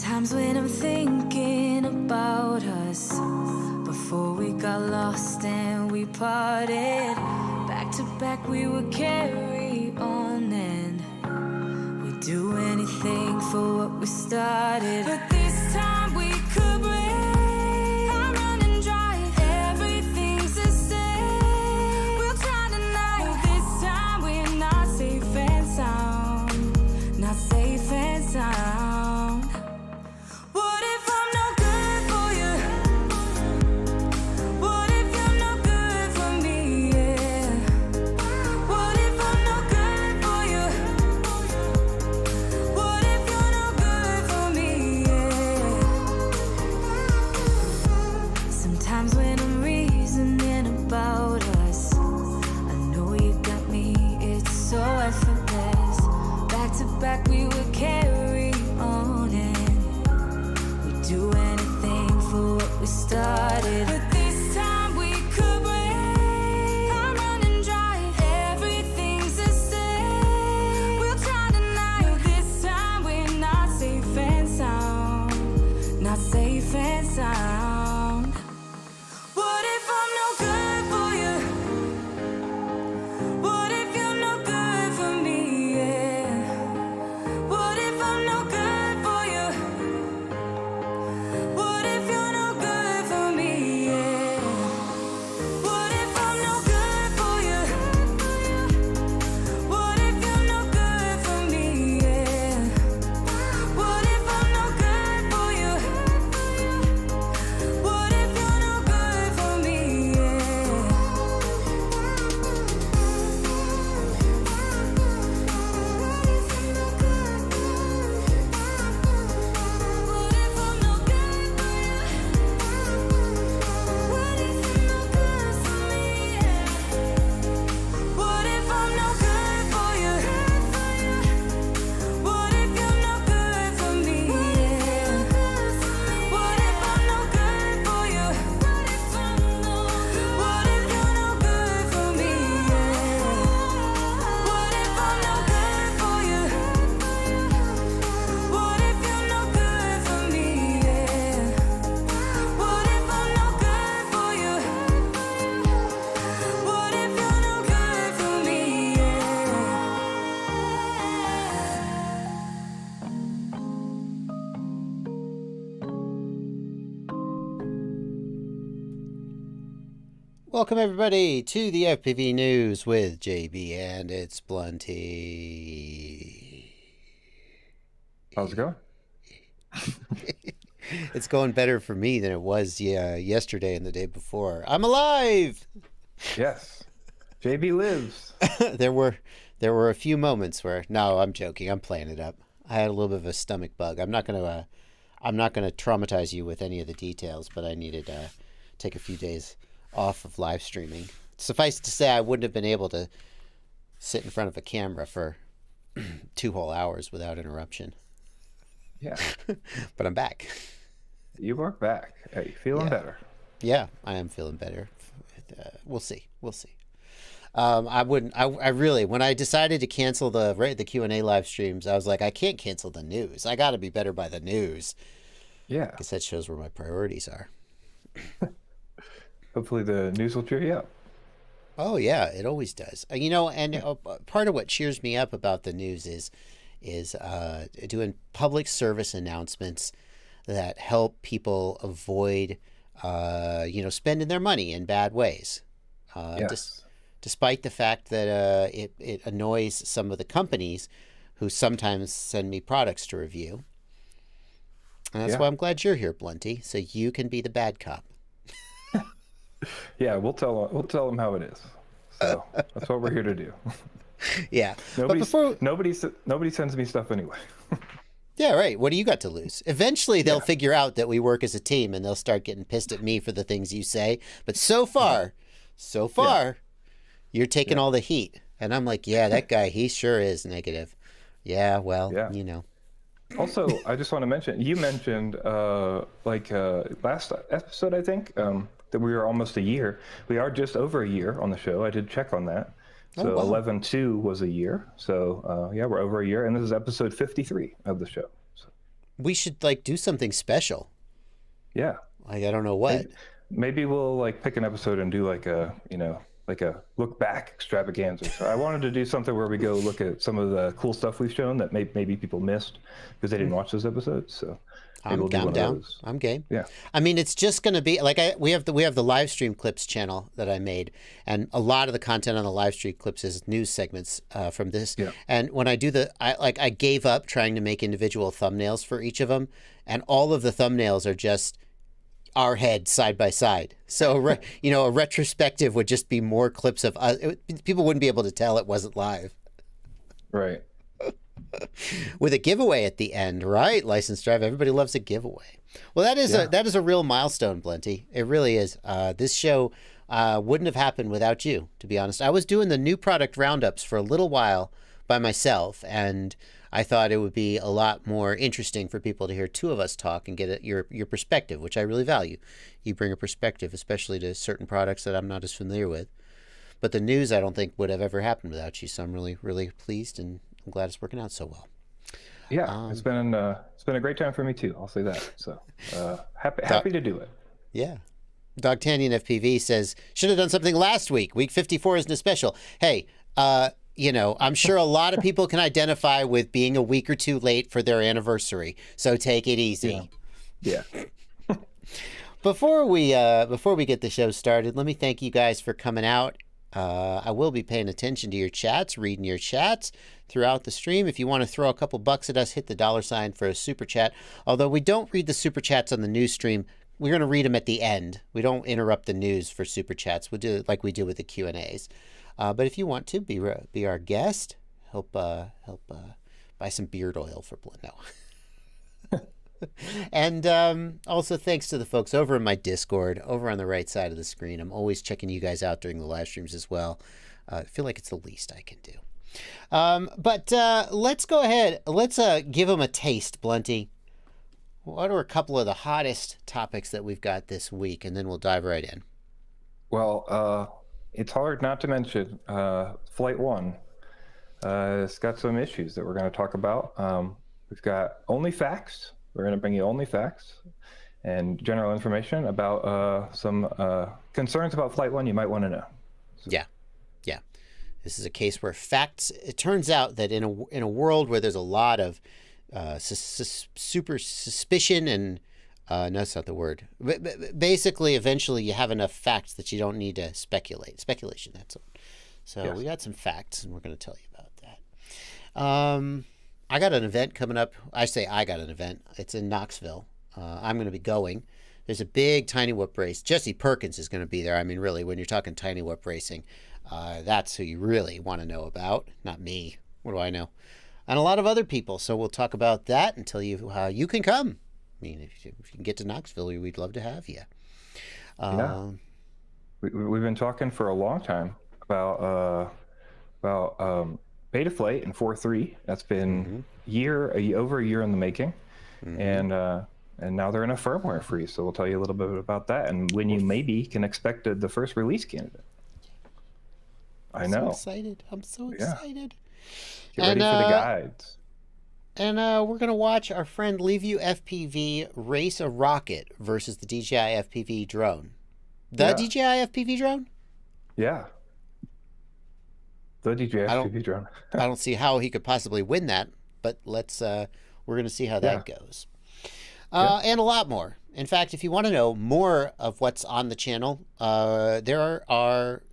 Sometimes when I'm thinking about us, before we got lost and we parted, back to back we would carry on and we'd do anything for what we started. But this time we could break. I'm running dry, everything's the same. We'll try tonight. This time we're not safe and sound, not safe and sound. What if I'm no good for you? What if you're no good for me? Yeah. What if I'm no good for you? What if you're no good for me? Yeah. Sometimes when I'm reasoning about us, I know you got me, it's so effortless. Back to back we would carry on and we'd do anything for what we started. But this time we could break. I'm running dry, everything's the same. We'll try tonight. This time we're not safe and sound, not safe and sound. What if I'm no good for you? What if you're no good for me? Yeah. What if I'm no good for you? What if you're no good for me? Yeah. What if I'm no good for you? What if you're no good for me? Yeah. What if I'm no good for you? What if you're no good for me? What if I'm no good for you? What if you're no good for me? What if I'm no good for you? What if you're no good for me? What if I'm no good for you? What if you're no good for me? What if I'm no good for you? What if you're no good for me? What if I'm no good for you? What if you're no good for me? Welcome everybody to the FPV News with JB and ItsBlunty. How's it going? It's going better for me than it was yesterday and the day before. I'm alive! Yes. JB lives. There were a few moments where I'm joking. I'm playing it up. I had a little bit of a stomach bug. I'm not gonna traumatize you with any of the details, but I needed to take a few days off of live streaming. Suffice to say, I wouldn't have been able to sit in front of a camera for 2 whole hours without interruption. Yeah. But I'm back. You are back. Are you feeling better? Yeah, I am feeling better. We'll see. I really, when I decided to cancel the Q&A live streams, I was like, I can't cancel the news. I got to be better by the news. Yeah. Because that shows where my priorities are. Hopefully the news will cheer you up. Oh yeah, it always does. And part of what cheers me up about the news is doing public service announcements that help people avoid, spending their money in bad ways. Yes. Despite the fact that it annoys some of the companies who sometimes send me products to review. And that's why I'm glad you're here, Blunty, so you can be the bad cop. Yeah, we'll tell them how it is. So that's what we're here to do. Yeah. Nobody sends me stuff anyway. Yeah, right. What do you got to lose? Eventually they'll figure out that we work as a team and they'll start getting pissed at me for the things you say. But so far, you're taking all the heat. And I'm like, yeah, that guy, he sure is negative. Yeah, well, Also, I just want to mention, you mentioned last episode, I think, that we were almost a year. We are just over a year on the show. I did check on that. So 11/2 was a year. So we're over a year, and this is episode 53 of the show. So. We should like do something special. Yeah. Like, I don't know what. Maybe we'll like pick an episode and do like a, like a look back extravaganza. So I wanted to do something where we go look at some of the cool stuff we've shown that maybe people missed because they didn't watch those episodes. So I'm down. I'm game. Yeah. I mean, it's just going to be like we have the live stream clips channel that I made, and a lot of the content on the live stream clips is news segments from this. Yeah. And when I do I gave up trying to make individual thumbnails for each of them, and all of the thumbnails are just our heads side by side. So a retrospective would just be more clips of us. People wouldn't be able to tell it wasn't live. Right. With a giveaway at the end, right? Licensed Drive. Everybody loves a giveaway. Well, that is a real milestone, Blunty. It really is. This show wouldn't have happened without you, to be honest. I was doing the new product roundups for a little while by myself, and I thought it would be a lot more interesting for people to hear two of us talk and get your perspective, which I really value. You bring a perspective, especially to certain products that I'm not as familiar with. But the news, I don't think, would have ever happened without you. So I'm really, really pleased, and I'm glad it's working out so well. Yeah, it's been a great time for me too. I'll say that. So happy to do it. Yeah. Dogtanian FPV says, should have done something last week. Week 54 isn't a special. Hey, I'm sure a lot of people can identify with being a week or two late for their anniversary. So take it easy. Yeah. Before we get the show started, let me thank you guys for coming out. I will be paying attention to your chats, reading your chats throughout the stream. If you want to throw a couple bucks at us, hit the $ for a super chat. Although we don't read the super chats on the news stream, we're going to read them at the end. We don't interrupt the news for super chats. We'll do it like we do with the Q&As. But if you want to be our guest, help buy some beard oil for Blend. No. And also thanks to the folks over in my Discord, over on the right side of the screen. I'm always checking you guys out during the live streams as well. I feel like it's the least I can do. But let's go ahead. Let's give them a taste, Blunty. What are a couple of the hottest topics that we've got this week? And then we'll dive right in. Well, it's hard not to mention FlightOne. It's got some issues that we're going to talk about. We've got only facts. We're going to bring you only facts and general information about some concerns about FlightOne you might want to know. So. Yeah. This is a case where facts. It turns out that in a world where there's a lot of super suspicion and no, that's not the word. Basically, eventually, you have enough facts that you don't need to speculate. Speculation. That's it. So yes. We got some facts, and we're going to tell you about that. I got an event coming up. I got an event. It's in Knoxville. I'm going to be going. There's a big tiny whoop race. Jesse Perkins is going to be there. I mean, really, when you're talking tiny whoop racing, that's who you really want to know about. Not me. What do I know? And a lot of other people. So we'll talk about that and tell you how you can come. I mean, if you can get to Knoxville, we'd love to have you. We've been talking for a long time about Betaflight and 4.3. That's been over a year in the making, and now they're in a firmware freeze. So we'll tell you a little bit about that and when you maybe can expect the first release candidate. I'm so excited. I'm so excited. Get ready for the guides. And we're going to watch our friend LivestreamFPV race a rocket versus the DJI FPV drone. DJI FPV drone? Yeah. The DJI FPV drone. I don't see how he could possibly win that, but we're going to see how that goes. And a lot more. In fact, if you want to know more of what's on the channel, there are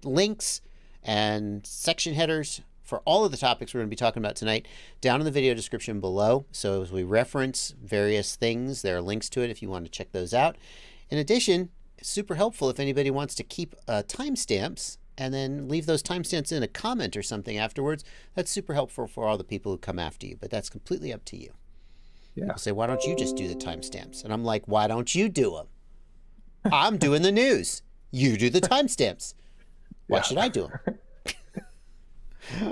links and section headers for all of the topics we're going to be talking about tonight down in the video description below. So as we reference various things, there are links to it if you want to check those out. In addition, it's super helpful if anybody wants to keep timestamps and then leave those timestamps in a comment or something afterwards. That's super helpful for all the people who come after you, but that's completely up to you. Yeah. People say, why don't you just do the timestamps? And I'm like, why don't you do them? I'm doing the news. You do the timestamps. Why should I do them?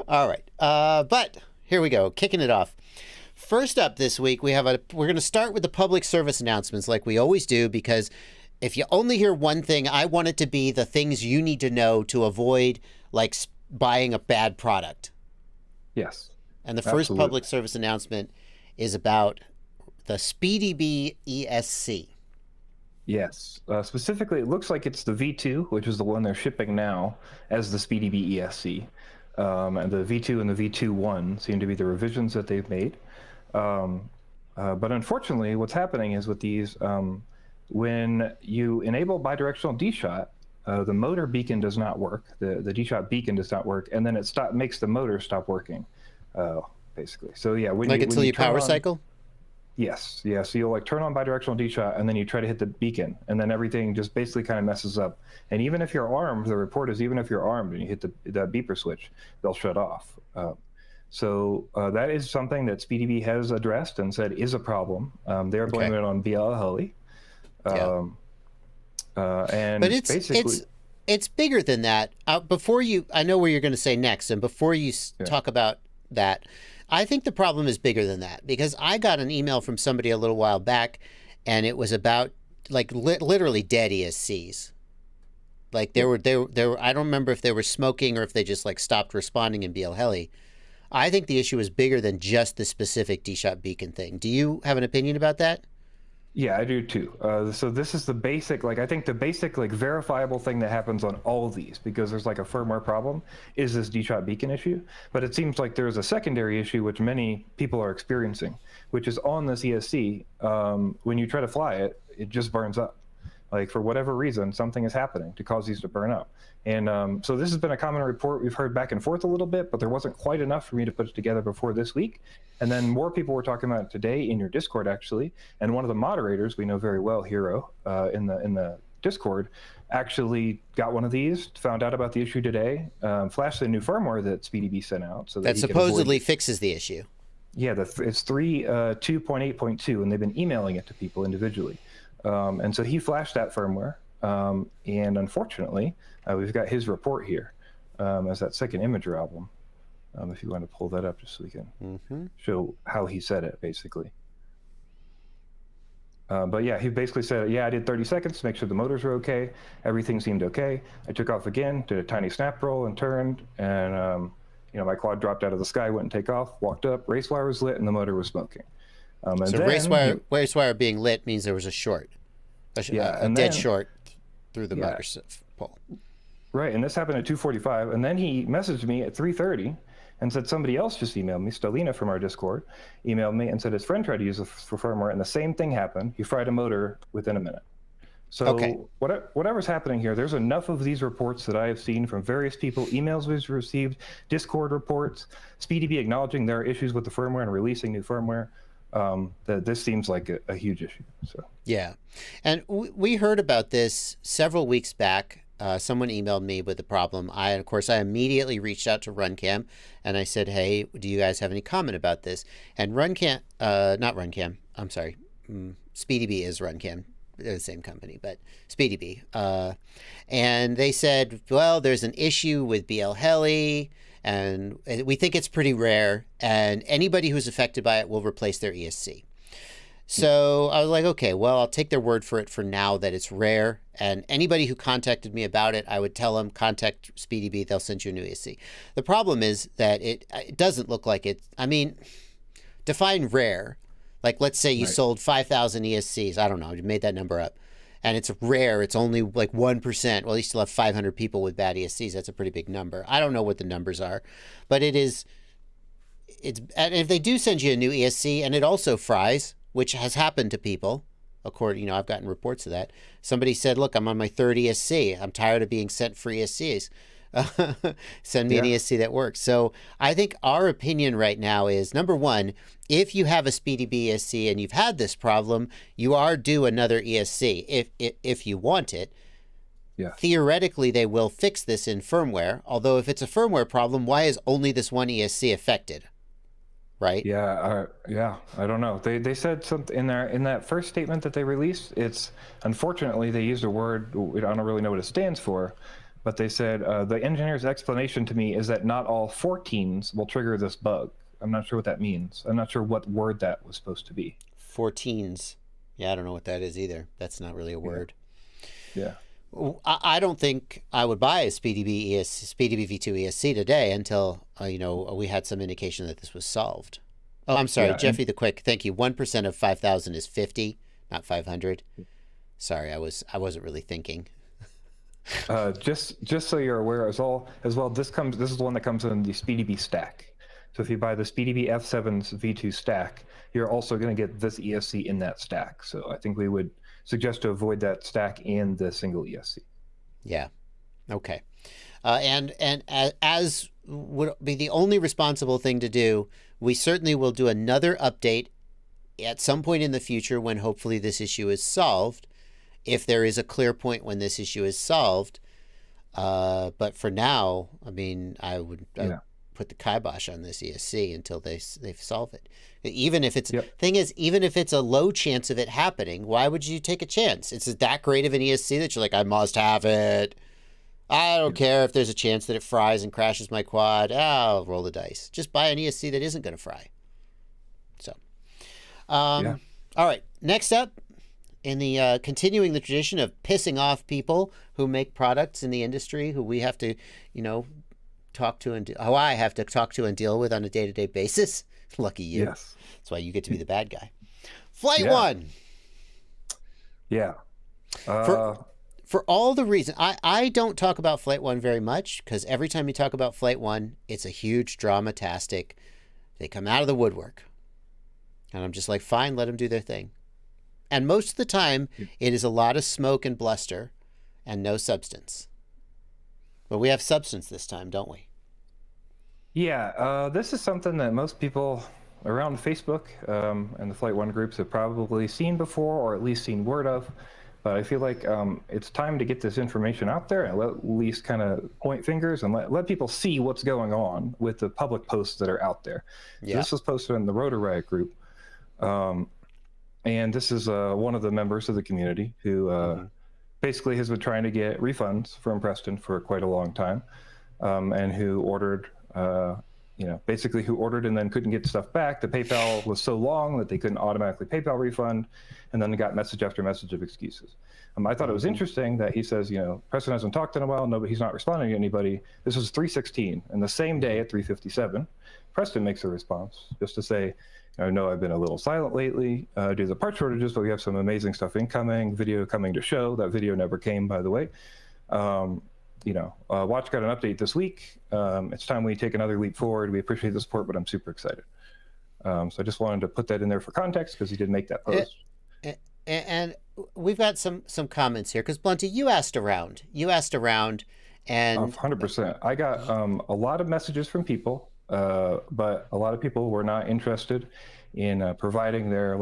All right. But here we go. Kicking it off. First up this week, we're going to start with the public service announcements like we always do, because if you only hear one thing, I want it to be the things you need to know to avoid like buying a bad product. Yes. And the first public service announcement is about the Speedybee ESC. Yes. Specifically, it looks like it's the V2, which is the one they're shipping now as the Speedybee ESC. And the V2 and the V2.1 seem to be the revisions that they've made. But unfortunately, what's happening is with these, when you enable bidirectional Dshot, the motor beacon does not work. The Dshot Beacon does not work, and then it makes the motor stop working, basically. So yeah, Until you power cycle? Yes, yeah. So you'll like turn on bidirectional Dshot, and then you try to hit the beacon, and then everything just basically kind of messes up. And even if you're armed, the report is even if you're armed and you hit that beeper switch, they'll shut off. So that is something that Speedybee has addressed and said is a problem. They're blaming it on BLHeli. And but it's bigger than that. Before I know where you're going to say next, and before you talk about that, I think the problem is bigger than that, because I got an email from somebody a little while back, and it was about like literally dead ESCs. Like they were. I don't remember if they were smoking or if they just like stopped responding in BLHeli. I think the issue is bigger than just the specific Dshot Beacon thing. Do you have an opinion about that? Yeah, I do too. So this is the basic, like, I think the basic, like, verifiable thing that happens on all of these, because there's like a firmware problem, is this Dshot Beacon issue. But it seems like there's a secondary issue, which many people are experiencing, which is on this ESC. When you try to fly it, it just burns up. Like, for whatever reason, something is happening to cause these to burn up. And so this has been a common report. We've heard back and forth a little bit, but there wasn't quite enough for me to put it together before this week. And then more people were talking about it today in your Discord, actually. And one of the moderators we know very well, Hero, in the Discord, actually got one of these, found out about the issue today, flashed the new firmware that Speedybee sent out. So that supposedly fixes the issue. Yeah, it's 3.2.8.2, and they've been emailing it to people individually. And so he flashed that firmware, and unfortunately, we've got his report here as that second Imager album. If you want to pull that up just so we can show how he said it, basically. But yeah, he basically said, yeah, I did 30 seconds to make sure the motors were okay. Everything seemed okay. I took off again, did a tiny snap roll and turned, and my quad dropped out of the sky, went and take off, walked up, race wire was lit, and the motor was smoking. And so then, race wire being lit means there was a short, a dead short through the motor pole. Right, and this happened at 2:45, and then he messaged me at 3:30 and said somebody else just emailed me, Stelina from our Discord, emailed me and said his friend tried to use it for firmware, and the same thing happened. He fried a motor within a minute. So whatever's happening here, there's enough of these reports that I have seen from various people, emails we've received, Discord reports, Speedybee acknowledging there are issues with the firmware and releasing new firmware. That this seems like a huge issue. So yeah, and we heard about this several weeks back. Someone emailed me with the problem. I immediately reached out to Runcam and I said, hey, do you guys have any comment about this? And Runcam, not Runcam, I'm sorry, Speedybee is Runcam. They're the same company, but Speedybee. And they said, well, there's an issue with BLHeli, and we think it's pretty rare, and anybody who's affected by it will replace their ESC. So I was like, okay, well, I'll take their word for it for now that it's rare. And anybody who contacted me about it, I would tell them, contact Speedybee, they'll send you a new ESC. The problem is that it doesn't look like it. I mean, define rare. Like, let's say you sold 5,000 ESCs. I don't know. You made that number up. And it's rare. It's only like 1%. Well, you still have 500 people with bad ESCs. That's a pretty big number. I don't know what the numbers are. But and if they do send you a new ESC and it also fries, which has happened to people, according, I've gotten reports of that. Somebody said, look, I'm on my third ESC. I'm tired of being sent free ESCs. Send me an ESC that works. So I think our opinion right now is, number one, if you have a Speedybee ESC and you've had this problem, you are due another ESC if you want it. Yeah. Theoretically, they will fix this in firmware. Although if it's a firmware problem, why is only this one ESC affected? Right? Yeah, I don't know. They said something in that first statement that they released. It's unfortunately they used a word I don't really know what it stands for, but they said the engineer's explanation to me is that not all 14s will trigger this bug. I'm not sure what that means. I'm not sure what word that was supposed to be. 14s. Yeah, I don't know what that is either. That's not really a word. Yeah. I don't think I would buy a Speedybee V2 ESC today until we had some indication that this was solved. Oh, I'm sorry, Yeah, Jeffy the Quick. Thank you. 1% of 5,000 is 50, not 500. Sorry, I wasn't really thinking. Just so you're aware as well, this is the one that comes in the Speedybee stack. So if you buy the Speedybee F7's V2 stack, you're also going to get this ESC in that stack. So I think we would suggest to avoid that stack and the single ESC. Yeah. Okay. And as would be the only responsible thing to do, we certainly will do another update at some point in the future when hopefully this issue is solved, if there is a clear point when this issue is solved. But for now, I mean, I would put the kibosh on this ESC until they solve it. Even if it's thing is, even if it's a low chance of it happening, why would you take a chance? It's that great of an ESC that you're like, I must have it. I don't care if there's a chance that it fries and crashes my quad. I'll roll the dice. Just buy an ESC that isn't going to fry. So, all right. Next up, in the continuing the tradition of pissing off people who make products in the industry, who we have to, talk to and who I have to talk to and deal with on a day-to-day basis. Lucky you. Yes. That's why you get to be the bad guy. FlightOne. Yeah. For all the reasons, I don't talk about FlightOne very much, because every time you talk about FlightOne, it's a huge drama-tastic. They come out of the woodwork. And I'm just like, fine, let them do their thing. And most of the time, it is a lot of smoke and bluster and no substance. But we have substance this time, don't we? Yeah, this is something that most people around Facebook and the FlightOne groups have probably seen before, or at least seen word of. But I feel like it's time to get this information out there and at least kind of point fingers and let people see what's going on with the public posts that are out there. Yeah. So this was posted in the Rotor Riot group. And this is one of the members of the community who basically has been trying to get refunds from Preston for quite a long time, and who ordered, basically who ordered and then couldn't get stuff back. The PayPal was so long that they couldn't automatically PayPal refund, and then they got message after message of excuses. I thought it was interesting that he says, Preston hasn't talked in a while, no, but he's not responding to anybody. This was 3/16, and the same day at 3:57, Preston makes a response just to say, I know I've been a little silent lately due to the part shortages, but we have some amazing stuff incoming, video coming to show. That video never came, by the way. Watch got an update this week. It's time we take another leap forward. We appreciate the support, but I'm super excited. So I just wanted to put that in there for context because he did make that post. And we've got some comments here because Blunty, you asked around, and 100%. I got a lot of messages from people. But a lot of people were not interested in providing their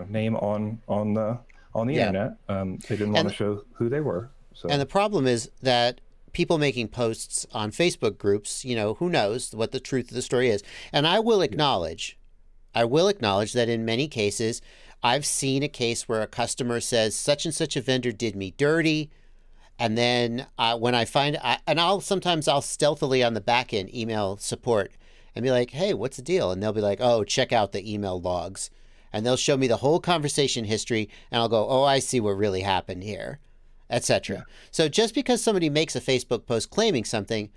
name on the internet. They didn't want to show who they were. So. And the problem is that people making posts on Facebook groups, who knows what the truth of the story is. And I will acknowledge that in many cases, I've seen a case where a customer says such and such a vendor did me dirty. And then when I find, I'll stealthily on the back end email support and be like, hey, what's the deal? And they'll be like, oh, check out the email logs. And they'll show me the whole conversation history. And I'll go, oh, I see what really happened here, etc. Yeah. So just because somebody makes a Facebook post claiming something,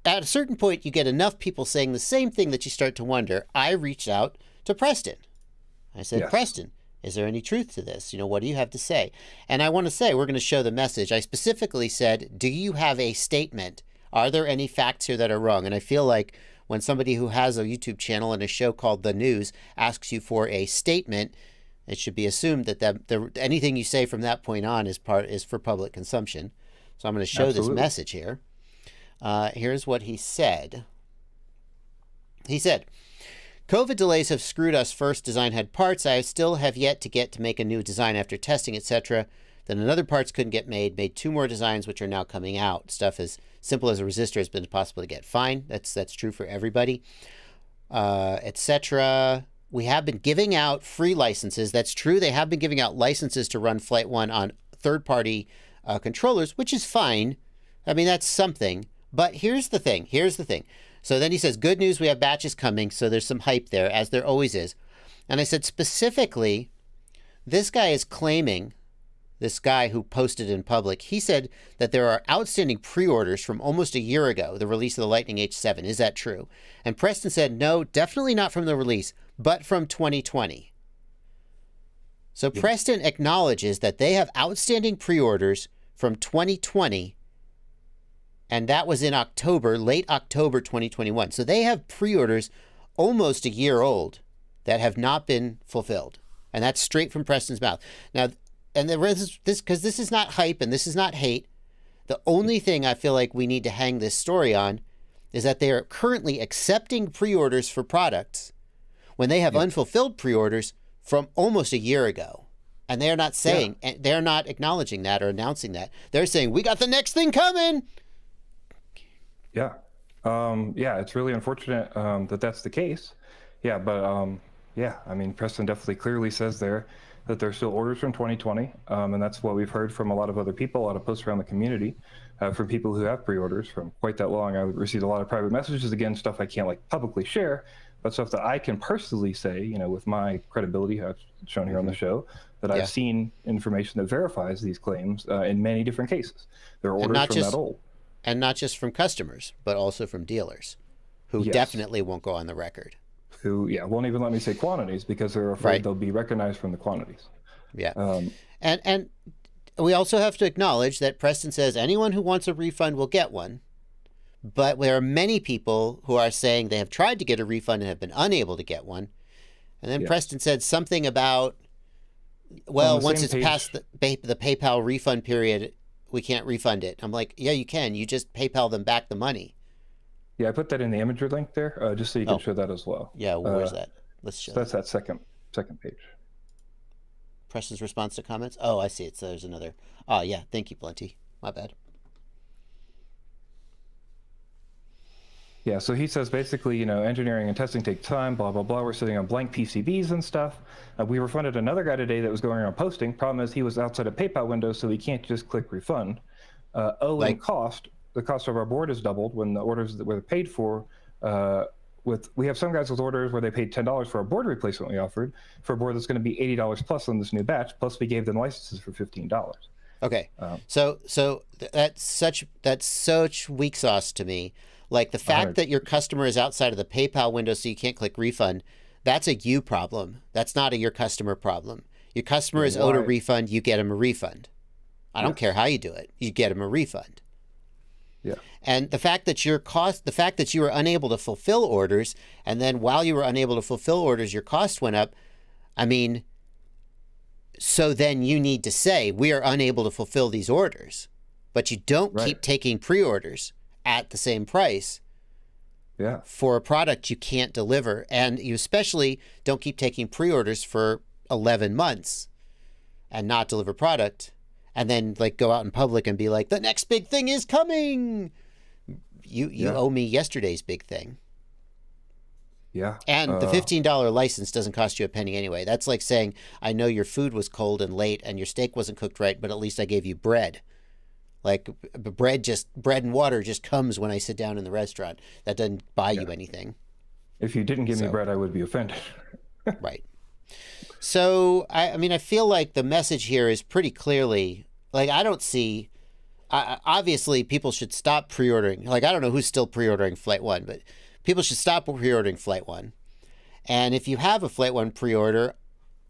at a certain point, you get enough people saying the same thing that you start to wonder. I reached out to Preston. I said, yes. Preston, is there any truth to this? What do you have to say? And I want to say, we're going to show the message. I specifically said, do you have a statement? Are there any facts here that are wrong? And I feel like when somebody who has a YouTube channel and a show called The News asks you for a statement, it should be assumed that anything you say from that point on is for public consumption. So I'm going to show this message here. Here's what he said. He said, COVID delays have screwed us. First, design had parts I still have yet to get to make a new design after testing, etc. Then another parts couldn't get made 2 more designs, which are now coming out. Stuff as simple as a resistor has been possible to get. Fine. That's true for everybody, etc. We have been giving out free licenses. That's true. They have been giving out licenses to run FlightOne on third-party controllers, which is fine. I mean, that's something. But here's the thing. So then he says, good news, we have batches coming. So there's some hype there, as there always is. And I said, specifically, this guy is claiming, this guy who posted in public, he said that there are outstanding pre-orders from almost a year ago, the release of the Lightning H7. Is that true? And Preston said, no, definitely not from the release, but from 2020. So Preston acknowledges that they have outstanding pre-orders from 2020, and that was in October, late October 2021. So they have pre-orders almost a year old that have not been fulfilled. And that's straight from Preston's mouth. Now, and there is this, because this is not hype and this is not hate. The only thing I feel like we need to hang this story on is that they are currently accepting pre-orders for products when they have unfulfilled pre-orders from almost a year ago. And they're not saying, and they're not acknowledging that or announcing that. They're saying, we got the next thing coming. Yeah. It's really unfortunate that that's the case. Yeah, but I mean, Preston definitely clearly says there that there's still orders from 2020, and that's what we've heard from a lot of other people, a lot of posts around the community, from people who have pre-orders from quite that long. I received a lot of private messages, again, stuff I can't like publicly share, but stuff that I can personally say, you know, with my credibility, I've shown here on the show, that I've seen information that verifies these claims in many different cases. There are orders from that old. And not just from customers, but also from dealers who definitely won't go on the record. Who, won't even let me say quantities because they're afraid they'll be recognized from the quantities. Yeah. And we also have to acknowledge that Preston says anyone who wants a refund will get one. But there are many people who are saying they have tried to get a refund and have been unable to get one. And then Preston said something about, well, once it's past the PayPal refund period, we can't refund it. I'm like, yeah, you can. You just PayPal them back the money. Yeah, I put that in the imager link there, just so you can show that as well. Yeah, where's that? Let's show that's that second page. Preston's response to comments? Oh, I see it. So there's another. Oh, yeah. Thank you, Blunty. My bad. Yeah, so he says basically, you know, engineering and testing take time, blah, blah, blah. We're sitting on blank PCBs and stuff. We refunded another guy today that was going around posting. Problem is he was outside a PayPal window, so he can't just click refund. And cost. The cost of our board is doubled when the orders that were paid for. We have some guys with orders where they paid $10 for a board replacement we offered for a board that's going to be $80 plus on this new batch. Plus we gave them licenses for $15. Okay, so that's such weak sauce to me. Like the fact that your customer is outside of the PayPal window, so you can't click refund. That's a you problem. That's not a your customer problem. Your customer is owed a refund. You get him a refund. I don't care how you do it. You get him a refund. Yeah. And the fact that you were unable to fulfill orders, and then while you were unable to fulfill orders, your cost went up. I mean, so then you need to say, we are unable to fulfill these orders, but you don't keep taking pre-orders at the same price for a product you can't deliver. And you especially don't keep taking pre-orders for 11 months and not deliver product. And then like go out in public and be like, the next big thing is coming. You owe me yesterday's big thing. Yeah. And the $15 license doesn't cost you a penny anyway. That's like saying, I know your food was cold and late and your steak wasn't cooked right, but at least I gave you bread. Like bread and water just comes when I sit down in the restaurant. That doesn't buy you anything. If you didn't give me bread, I would be offended. Right. So, I mean, I feel like the message here is pretty clearly, like, I don't see, obviously people should stop pre-ordering. Like, I don't know who's still pre-ordering FlightOne, but people should stop pre-ordering FlightOne. And if you have a FlightOne pre-order,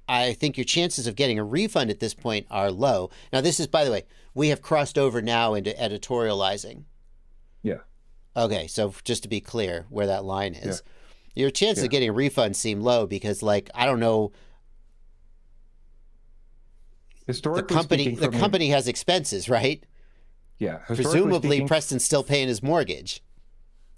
I think your chances of getting a refund at this point are low. Now, this is, by the way, we have crossed over now into editorializing. Yeah. Okay, so just to be clear where that line is. Your chances of getting a refund seem low because, like, I don't know, the company has expenses, right? Yeah. Presumably, Preston's still paying his mortgage.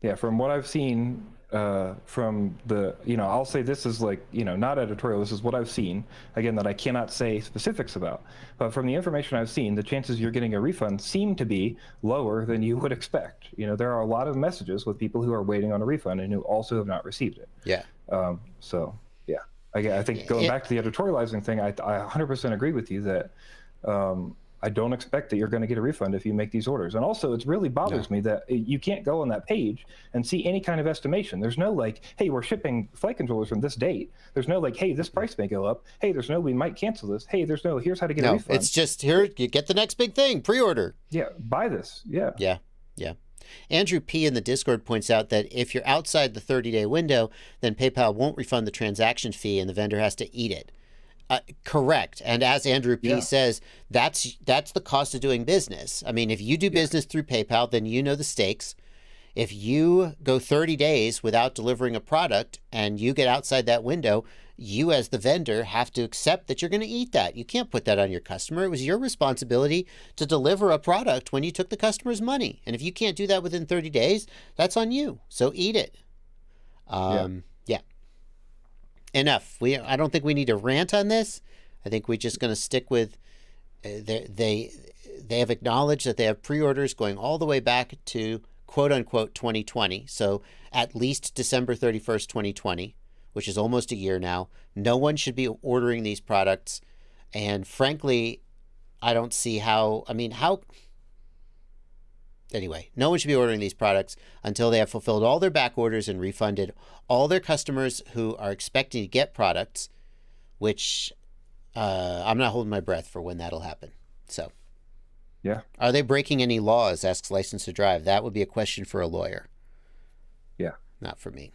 Yeah, from what I've seen, from the, I'll say this is like, not editorial, this is what I've seen, again, that I cannot say specifics about. But from the information I've seen, the chances you're getting a refund seem to be lower than you would expect. There are a lot of messages with people who are waiting on a refund and who also have not received it. Yeah. So, yeah. I think going back to the editorializing thing, I 100% agree with you that I don't expect that you're going to get a refund if you make these orders. And also, it really bothers me that you can't go on that page and see any kind of estimation. There's no like, hey, we're shipping flight controllers from this date. There's no like, hey, this price may go up. Hey, there's no, we might cancel this. Hey, there's no, here's how to get a refund. It's just, here, you get the next big thing, pre-order. Yeah, buy this. Yeah. Yeah, yeah. Andrew P. in the Discord points out that if you're outside the 30-day window, then PayPal won't refund the transaction fee and the vendor has to eat it. Correct. And as Andrew P. says, that's the cost of doing business. I mean, if you do business through PayPal, then you know the stakes. If you go 30 days without delivering a product and you get outside that window, you as the vendor have to accept that you're going to eat that. You can't put that on your customer. It was your responsibility to deliver a product when you took the customer's money. And if you can't do that within 30 days, that's on you. So eat it. Yeah. Enough. I don't think we need to rant on this. I think we're just going to stick with they have acknowledged that they have pre-orders going all the way back to quote unquote 2020. So at least December 31st, 2020, which is almost a year now. No one should be ordering these products. And frankly, I don't see how, anyway, no one should be ordering these products until they have fulfilled all their back orders and refunded all their customers who are expecting to get products, which I'm not holding my breath for when that'll happen. So, yeah. Are they breaking any laws? Asks License to Drive. That would be a question for a lawyer. Yeah. Not for me.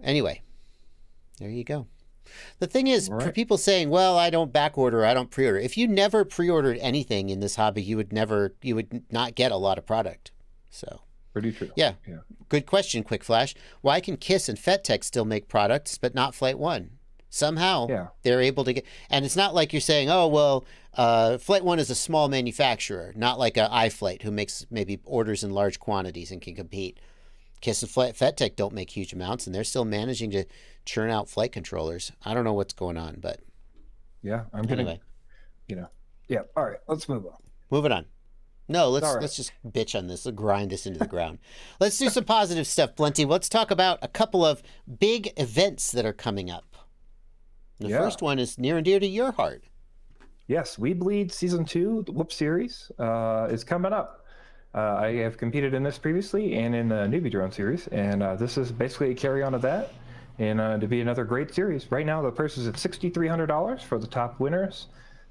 Anyway, there you go. The thing is, for people saying, well, I don't back order, I don't pre-order. If you never pre-ordered anything in this hobby, you would not get a lot of product. So pretty true. Yeah. Good question, Quick Flash. Why can KISS and FetTech still make products, but not FlightOne? Somehow they're able to get, and it's not like you're saying, oh, well, FlightOne is a small manufacturer, not like a iFlight who makes maybe orders in large quantities and can compete. KISS and FetTech don't make huge amounts, and they're still managing to churn out flight controllers. I don't know what's going on, but anyway. Yeah. All right, let's move on. Moving on. No, let's just bitch on this. Let's grind this into the ground. Let's do some positive stuff, Blunty. Let's talk about a couple of big events that are coming up. The first one is near and dear to your heart. Yes, We Bleed Season 2, the Whoop Series, is coming up. I have competed in this previously and in the Newbie Drone series, and this is basically a carry-on of that, and to be another great series. Right now, the purse is at $6,300 for the top winners.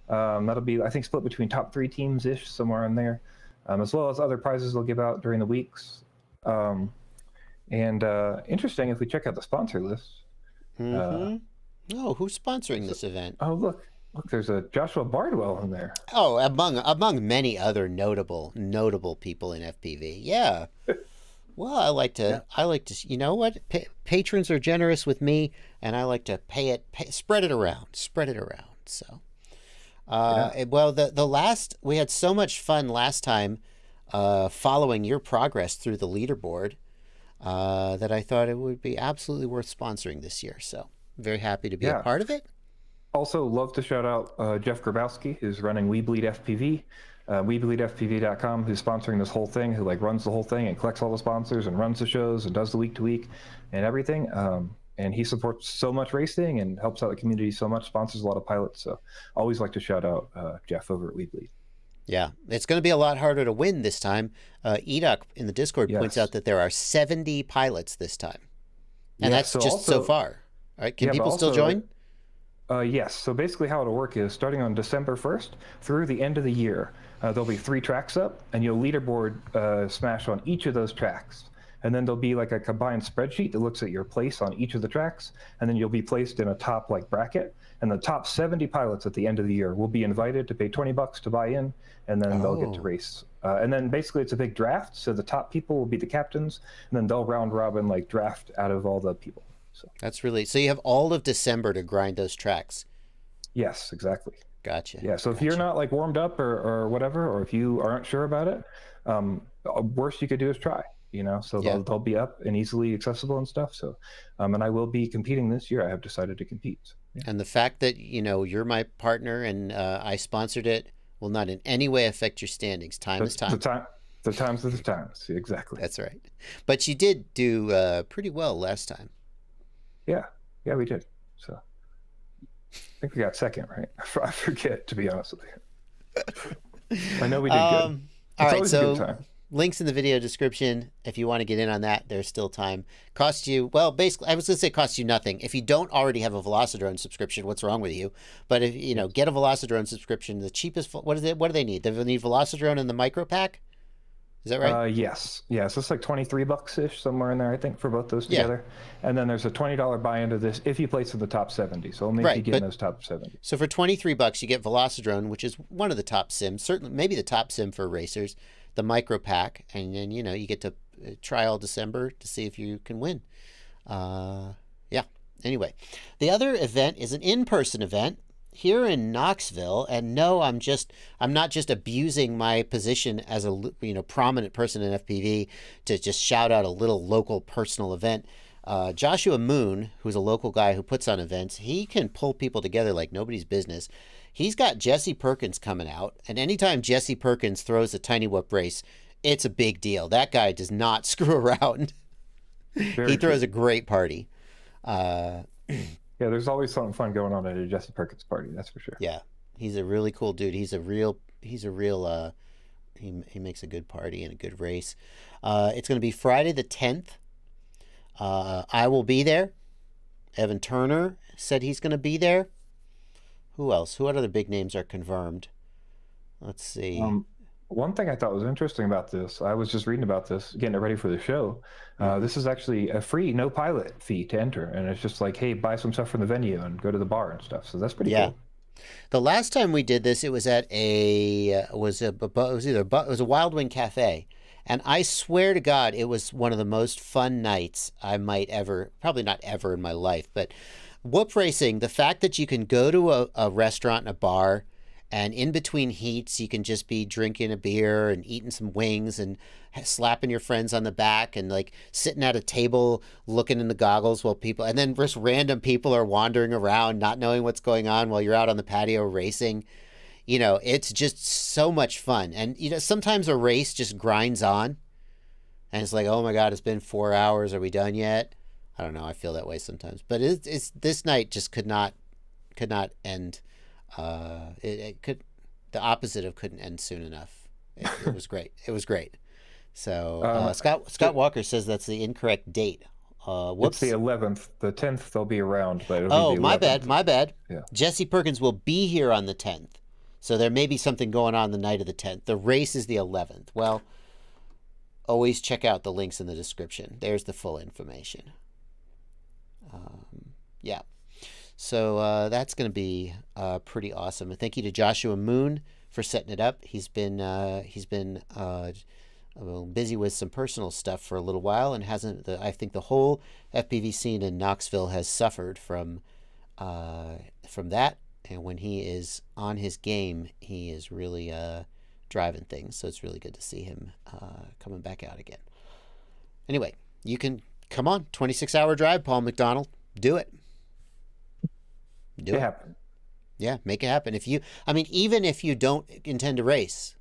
That'll be, I think, split between top 3 teams-ish, somewhere in there, as well as other prizes they'll give out during the weeks. Interesting, if we check out the sponsor list. Who's sponsoring this event? Oh, look, there's a Joshua Bardwell in there. Oh, among many other notable people in FPV. Yeah. Well, I like to, you know what? Patrons are generous with me, and I like to spread it around. So, well, we had so much fun last time, following your progress through the leaderboard, that I thought it would be absolutely worth sponsoring this year. So, very happy to be a part of it. Also, love to shout out Jeff Grabowski, who's running WeBleedFPV, WeBleedFPV.com, who's sponsoring this whole thing, who runs the whole thing and collects all the sponsors and runs the shows and does the week-to-week and everything. And he supports so much racing and helps out the community so much, sponsors a lot of pilots. So always like to shout out Jeff over at WeBleed. Yeah, it's going to be a lot harder to win this time. Edok in the Discord points out that there are 70 pilots this time. And that's just so far. All right, can people still join? Yes. So basically how it'll work is starting on December 1st through the end of the year, there'll be 3 tracks up, and you'll leaderboard smash on each of those tracks. And then there'll be like a combined spreadsheet that looks at your place on each of the tracks, and then you'll be placed in a top bracket. And the top 70 pilots at the end of the year will be invited to pay $20 to buy in, and then they'll get to race. And then basically it's a big draft, so the top people will be the captains, and then they'll round robin draft out of all the people. So that's so you have all of December to grind those tracks. Yes, exactly. Gotcha. Yeah, so if you're not warmed up or whatever, or if you aren't sure about it, worst you could do is try, so they'll be up and easily accessible and stuff. So, and I will be competing this year. I have decided to compete. So, yeah. And the fact that, you're my partner and I sponsored it will not in any way affect your standings. Time is time. The times are the times. Exactly. That's right. But you did do pretty well last time. Yeah, we did. So I think we got second, right? I forget, to be honest with you. I know we did good. All right, so links in the video description. If you want to get in on that, there's still time. Costs you, well, basically, I was going to say costs you nothing. If you don't already have a Velocidrone subscription, what's wrong with you? But if you know, get a Velocidrone subscription. The cheapest, what is it? What do they need? They need Velocidrone and the micro pack. Is that right? Yes. Yeah, so it's like $23-ish, somewhere in there, I think, for both those together. Yeah. And then there's a $20 buy into this if you place in the top 70. So only if you get in those top 70. So for $23, you get Velocidrone, which is one of the top sims, certainly maybe the top sim for racers, the micro pack, and then you know you get to try all December to see if you can win. Yeah. Anyway, the other event is an in-person event here in Knoxville, and no, I'm not just abusing my position as a prominent person in FPV to just shout out a little local personal event. Joshua Moon, who's a local guy who puts on events, he can pull people together like nobody's business. He's got Jesse Perkins coming out, and anytime Jesse Perkins throws a tiny whoop race, it's a big deal. That guy does not screw around. He throws a great party. Yeah, there's always something fun going on at a Jesse Perkins party, that's for sure. Yeah, he's a really cool dude. He makes a good party and a good race. It's going to be Friday the 10th. I will be there. Evan Turner said he's going to be there. Who else? What other big names are confirmed? Let's see. One thing I thought was interesting about this, I was just reading about this, getting it ready for the show. This is actually a free, no pilot fee to enter. And it's just like, hey, buy some stuff from the venue and go to the bar and stuff. So that's pretty cool. The last time we did this, it was at it was a Wild Wing Cafe. And I swear to God, it was one of the most fun nights I might ever, probably not ever in my life, but whoop racing, the fact that you can go to a restaurant and a bar, and in between heats, you can just be drinking a beer and eating some wings and slapping your friends on the back and like sitting at a table looking in the goggles while people, and then just random people are wandering around not knowing what's going on while you're out on the patio racing. You know, it's just so much fun. And, you know, sometimes a race just grinds on and it's like, oh my God, it's been 4 hours. Are we done yet? I don't know. I feel that way sometimes, but it's this night just could not end. The opposite of couldn't end soon enough. It was great. It was great. So Scott Walker says that's the incorrect date. Whoops. It's the 11th. The 10th they'll be around, but it'll be the 11th. My bad. Yeah. Jesse Perkins will be here on the 10th. So there may be something going on the night of the 10th. The race is the 11th. Well, always check out the links in the description. There's the full information. Yeah. So that's going to be pretty awesome. And thank you to Joshua Moon for setting it up. He's been busy with some personal stuff for a little while and hasn't. I think the whole FPV scene in Knoxville has suffered from that. And when he is on his game, he is really driving things. So it's really good to see him coming back out again. Anyway, you can come on 26-hour drive, Paul McDonald. Do it. Do it. Happen. Yeah, make it happen. Even if you don't intend to race,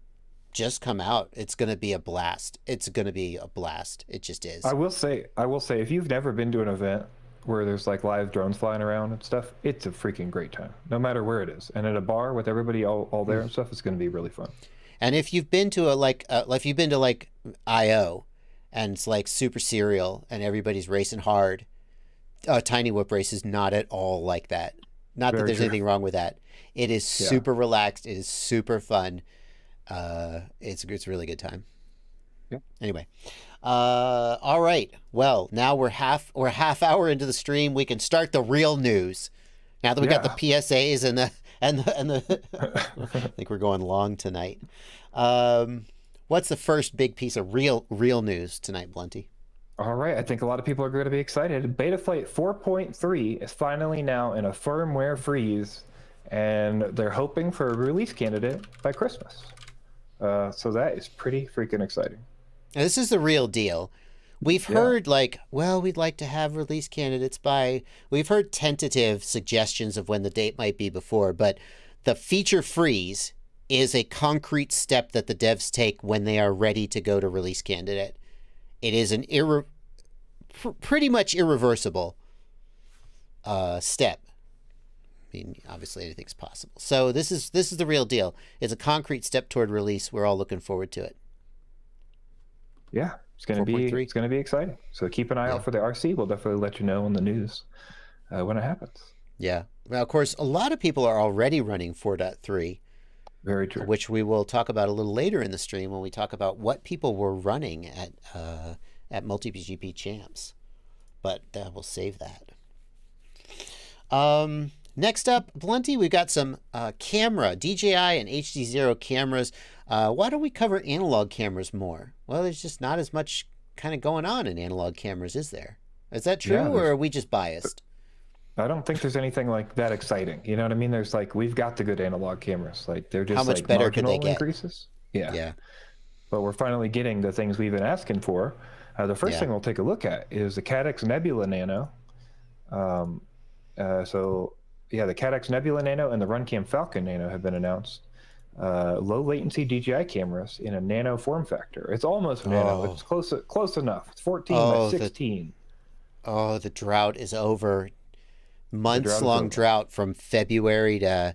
just come out. It's going to be a blast. It's going to be a blast. It just is. I will say, if you've never been to an event where there's like live drones flying around and stuff, it's a freaking great time, no matter where it is. And at a bar with everybody all there and stuff, it's going to be really fun. And if you've been to if you've been to IO, and it's like super serial and everybody's racing hard, Tiny Whoop race is not at all like that. Not that there's anything wrong with that. It is super relaxed. It is super fun. It's a really good time. Yeah. Anyway, all right. Well, now we're half hour into the stream. We can start the real news. Now that we got the PSAs and the I think we're going long tonight. What's the first big piece of real news tonight, Blunty? All right, I think a lot of people are going to be excited. Betaflight 4.3 is finally now in a firmware freeze, and they're hoping for a release candidate by Christmas. So that is pretty freaking exciting. Now, this is the real deal. We've heard we'd like to have release candidates by. We've heard tentative suggestions of when the date might be before, but the feature freeze is a concrete step that the devs take when they are ready to go to release candidate. It is an pretty much irreversible step. I mean, obviously anything's possible. So this is the real deal. It's a concrete step toward release. We're all looking forward to it. Yeah, it's gonna 4.3. it's gonna be exciting. So keep an eye out for the RC. We'll definitely let you know on the news when it happens. Yeah. Well, of course, a lot of people are already running 4.3, Very true. which we will talk about a little later in the stream when we talk about what people were running at multi-GP champs. But we'll save that. Next up, Blunty, we've got some camera, DJI and HDZero cameras. Why don't we cover analog cameras more? Well, there's just not as much kind of going on in analog cameras, is there? Is that true, or are we just biased? I don't think there's anything like that exciting. You know what I mean? There's like, we've got the good analog cameras. Like they're just how much like better could they marginal get? Increases. Yeah. Yeah. But we're finally getting the things we've been asking for. The first thing we'll take a look at is the Caddx Nebula Nano. So yeah, the Caddx Nebula Nano and the Runcam Falcon Nano have been announced. Low latency DJI cameras in a nano form factor. It's almost nano. It's close enough. It's 14 by 16. The drought is over. Months-long drought from February to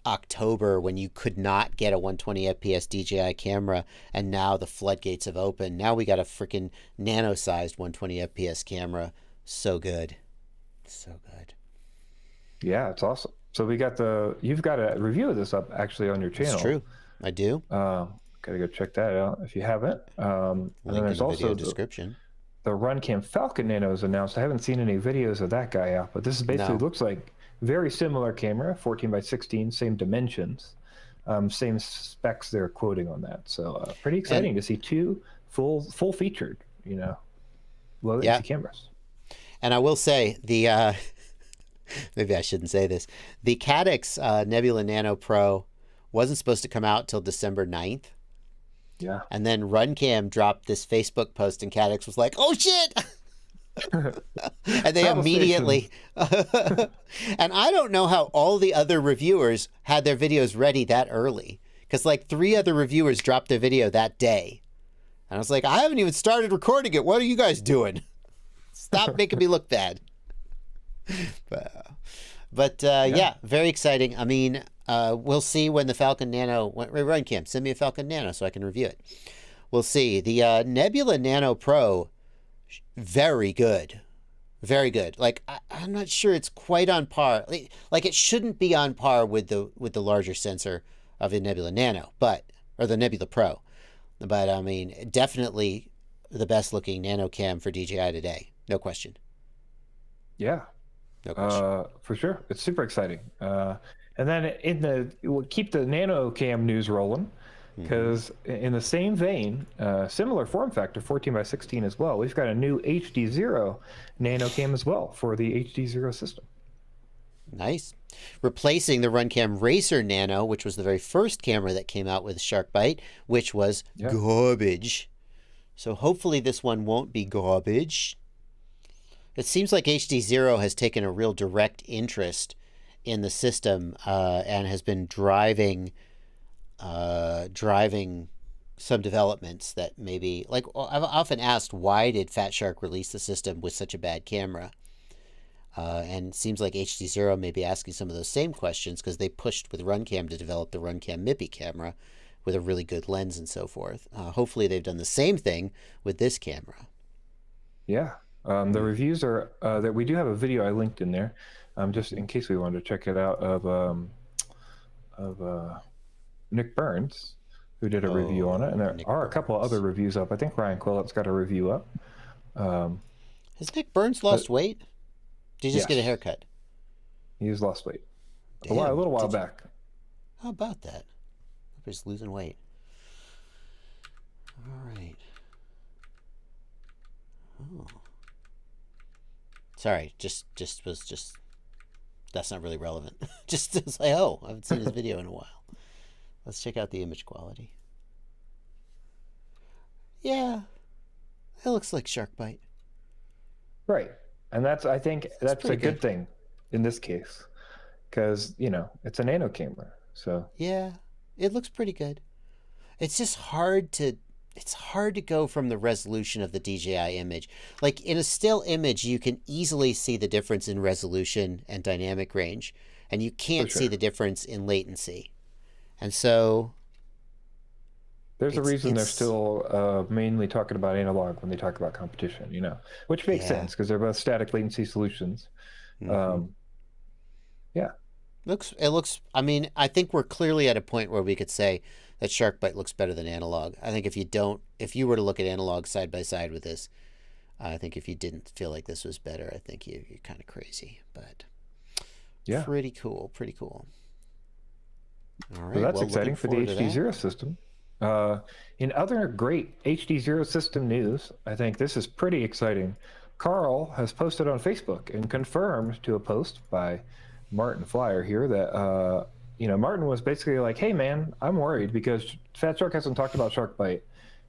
October when you could not get a 120 FPS DJI camera, and now the floodgates have opened. Now we got a freaking nano-sized 120 FPS camera. So good. So good. Yeah, it's awesome. So we got you've got a review of this up actually on your channel. It's true. I do. Gotta go check that out if you haven't. And then there's also description. The Runcam Falcon Nano is announced. I haven't seen any videos of that guy out, but this is basically looks like very similar camera, 14 by 16, same dimensions, same specs they're quoting on that. So pretty exciting to see two full featured, low latency cameras. And I will say the maybe I shouldn't say this. The Caddx Nebula Nano Pro wasn't supposed to come out till December 9th. Yeah. And then Runcam dropped this Facebook post and Caddx was like, oh shit! And they immediately... And I don't know how all the other reviewers had their videos ready that early. Because like 3 other reviewers dropped their video that day. And I was like, I haven't even started recording it. What are you guys doing? Stop making me look bad. But yeah, very exciting. I mean, we'll see when the Falcon Nano... Runcam, send me a Falcon Nano so I can review it. We'll see. The Nebula Nano Pro, very good. Very good. Like, I'm not sure it's quite on par. Like, it shouldn't be on par with the larger sensor of the Nebula Nano, or the Nebula Pro. But, I mean, definitely the best-looking nano cam for DJI today. No question. Yeah. No question. For sure. It's super exciting. And then we'll keep the nano cam news rolling, because in the same vein, similar form factor, 14 by 16 as well, we've got a new HDZero Nano cam as well for the HDZero system. Nice. Replacing the Runcam Racer Nano, which was the very first camera that came out with SharkBite, which was garbage. So hopefully this one won't be garbage. It seems like HDZero has taken a real direct interest in the system and has been driving some developments that maybe, like, I've often asked, why did Fat Shark release the system with such a bad camera? And it seems like HDZero may be asking some of those same questions, because they pushed with Runcam to develop the Runcam MIPI camera with a really good lens and so forth. Hopefully they've done the same thing with this camera. Yeah. The reviews are that we do have a video I linked in there, just in case we wanted to check it out, of Nick Burns, who did a review on it, and there are a couple other reviews up. I think Ryan Quillett's got a review up. Has Nick Burns lost weight? Did he just get a haircut? He's lost weight. Damn, a little while back. How about that? He's losing weight. All right. Oh. Sorry, just that's not really relevant. Just like, oh, I haven't seen his video in a while. Let's check out the image quality. Yeah, it looks like SharkBite. Right, and I think that's a good good thing in this case, because it's a nano camera. So yeah, it looks pretty good. It's just hard to go from the resolution of the DJI image. Like in a still image, you can easily see the difference in resolution and dynamic range, and you can't see the difference in latency. And so There's a reason they're it's still mainly talking about analog when they talk about competition, which makes sense because they're both static latency solutions. Yeah. It looks. I mean, I think we're clearly at a point where we could say that SharkBite looks better than analog. I think if you were to look at analog side by side with this, I think if you didn't feel like this was better, I think you're kind of crazy. But yeah, pretty cool. Pretty cool. All right. So that's exciting for the HDZero system. In other great HDZero system news, I think this is pretty exciting. Carl has posted on Facebook and confirmed to a post by Martin Flyer here that Martin was basically like, hey man, I'm worried because Fat Shark hasn't talked about SharkBite,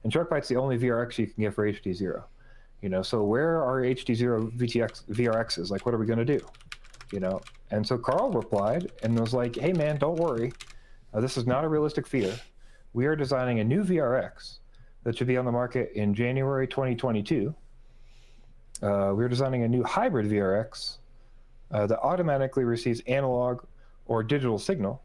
and SharkBite's the only VRX you can get for HDZero. So where are HDZero VRXs? Like, what are we gonna do? And so Carl replied and was like, hey man, don't worry, this is not a realistic fear. We are designing a new VRX that should be on the market in January 2022. We're designing a new hybrid VRX that automatically receives analog or digital signal,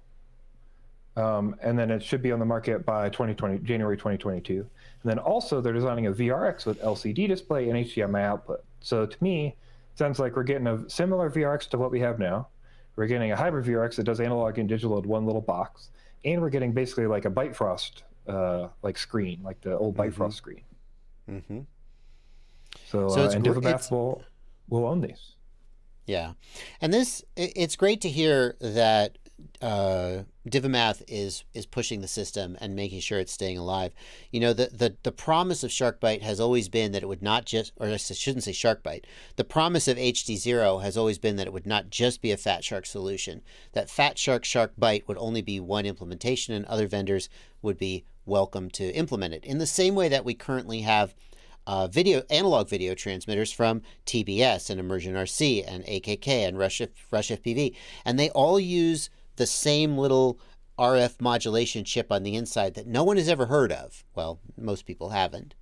and then it should be on the market by January 2022. And then also they're designing a VRX with LCD display and HDMI output. So to me, it sounds like we're getting a similar VRX to what we have now. We're getting a hybrid VRX that does analog and digital in one little box, and we're getting basically like a Bifrost like screen, like the old Bifrost screen. So and Divamath will own these. Yeah, and it's great to hear that Divamath is pushing the system and making sure it's staying alive. The promise of SharkBite has always been that it would not just, or I shouldn't say SharkBite, the promise of HDZero has always been that it would not just be a Fat Shark solution, that Fat Shark SharkBite would only be one implementation and other vendors would be welcome to implement it. In the same way that we currently have analog video transmitters from TBS and Immersion RC and AKK and Rush FPV, and they all use the same little RF modulation chip on the inside that no one has ever heard of. Well, most people haven't.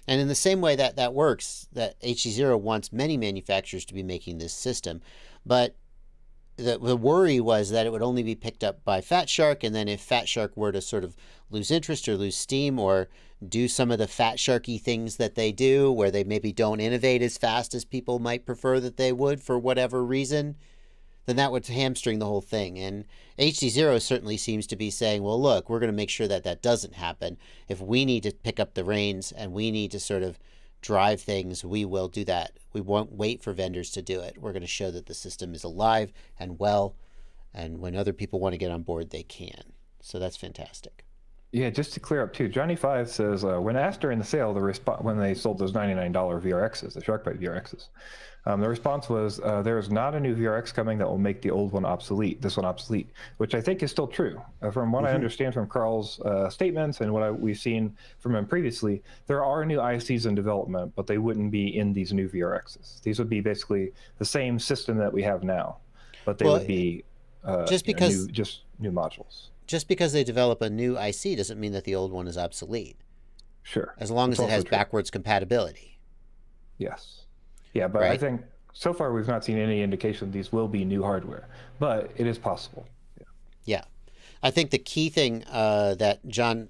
And in the same way that works, that HDZero wants many manufacturers to be making this system, but the worry was that it would only be picked up by Fat Shark, and then if Fat Shark were to sort of lose interest or lose steam or do some of the Fat Sharky things that they do, where they maybe don't innovate as fast as people might prefer that they would for whatever reason, then that would hamstring the whole thing. And HDZero certainly seems to be saying, well, look, we're going to make sure that that doesn't happen. If we need to pick up the reins and we need to sort of drive things, we will do that. We won't wait for vendors to do it. We're going to show that the system is alive and well, and when other people want to get on board, they can. So that's fantastic. Yeah, just to clear up too, Johnny Five says when asked during the sale, when they sold those $99 VRXs, the SharkBite VRXs, the response was there is not a new VRX coming that will make the old one obsolete. This one obsolete, which I think is still true. From what I understand from Carl's statements and what we've seen from him previously, there are new ICs in development, but they wouldn't be in these new VRXs. These would be basically the same system that we have now, but they would be just new modules. Just because they develop a new IC doesn't mean that the old one is obsolete. Sure. As long as it has backwards compatibility. Yes. Yeah, but I think so far we've not seen any indication these will be new hardware, but it is possible. Yeah. I think the key thing that John,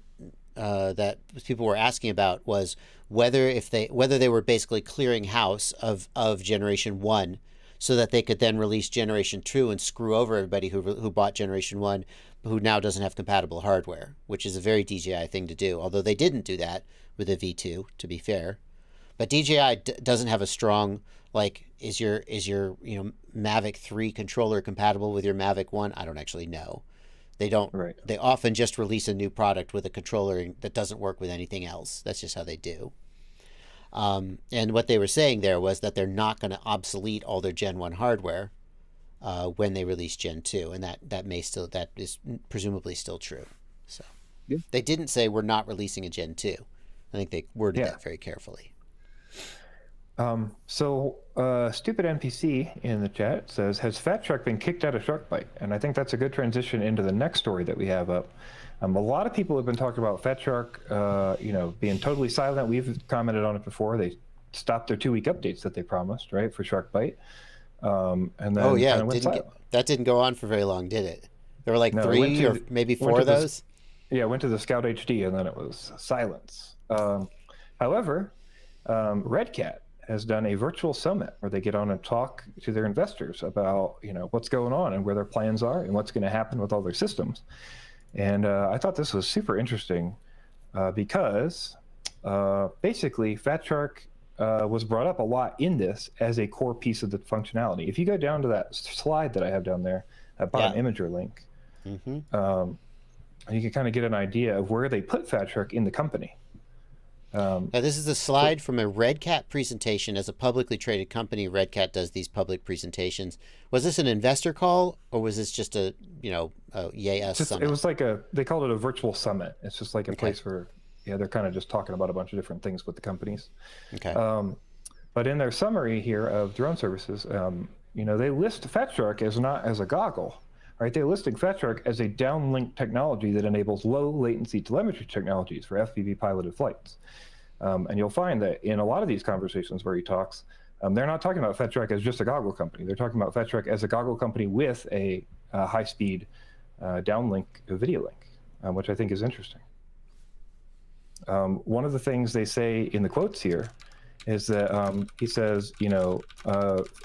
that people were asking about was whether they were basically clearing house of Generation 1 so that they could then release Generation 2 and screw over everybody who bought Generation 1, who now doesn't have compatible hardware, which is a very DJI thing to do, although they didn't do that with the V2, to be fair. But DJI doesn't have a strong, like, is your Mavic 3 controller compatible with your Mavic 1? I don't actually know. They don't. Right. They often just release a new product with a controller that doesn't work with anything else. That's just how they do. And what they were saying there was that they're not going to obsolete all their Gen 1 hardware when they release Gen 2, and that is presumably still true. So they didn't say we're not releasing a Gen 2. I think they worded that very carefully. Stupid NPC in the chat says, has Fat Shark been kicked out of SharkBite? And I think that's a good transition into the next story that we have up. A lot of people have been talking about Fat Shark, being totally silent. We've commented on it before. They stopped their 2-week updates that they promised, right, for SharkBite. And then that didn't go on for very long, did it? There were like 3 or maybe 4 of those. Yeah, went to the Scout HD, and then it was silence. However, Red Cat has done a virtual summit where they get on and talk to their investors about, what's going on and where their plans are and what's going to happen with all their systems. And I thought this was super interesting because basically Fat Shark was brought up a lot in this as a core piece of the functionality. If you go down to that slide that I have down there, that bottom imager link, you can kind of get an idea of where they put Fat Shark in the company. Now, this is a slide from a Red Cat presentation. As a publicly traded company, Red Cat does these public presentations. Was this an investor call, or was this just a, summit? It was like they called it a virtual summit. It's just like a place where, they're kind of just talking about a bunch of different things with the companies. Okay. But in their summary here of drone services, they list Fat Shark as not as a goggle. Right, they're listing Fat Shark as a downlink technology that enables low latency telemetry technologies for FPV piloted flights. And you'll find that in a lot of these conversations where he talks, they're not talking about Fat Shark as just a goggle company. They're talking about Fat Shark as a goggle company with a high-speed downlink video link, which I think is interesting. One of the things they say in the quotes here is that he says,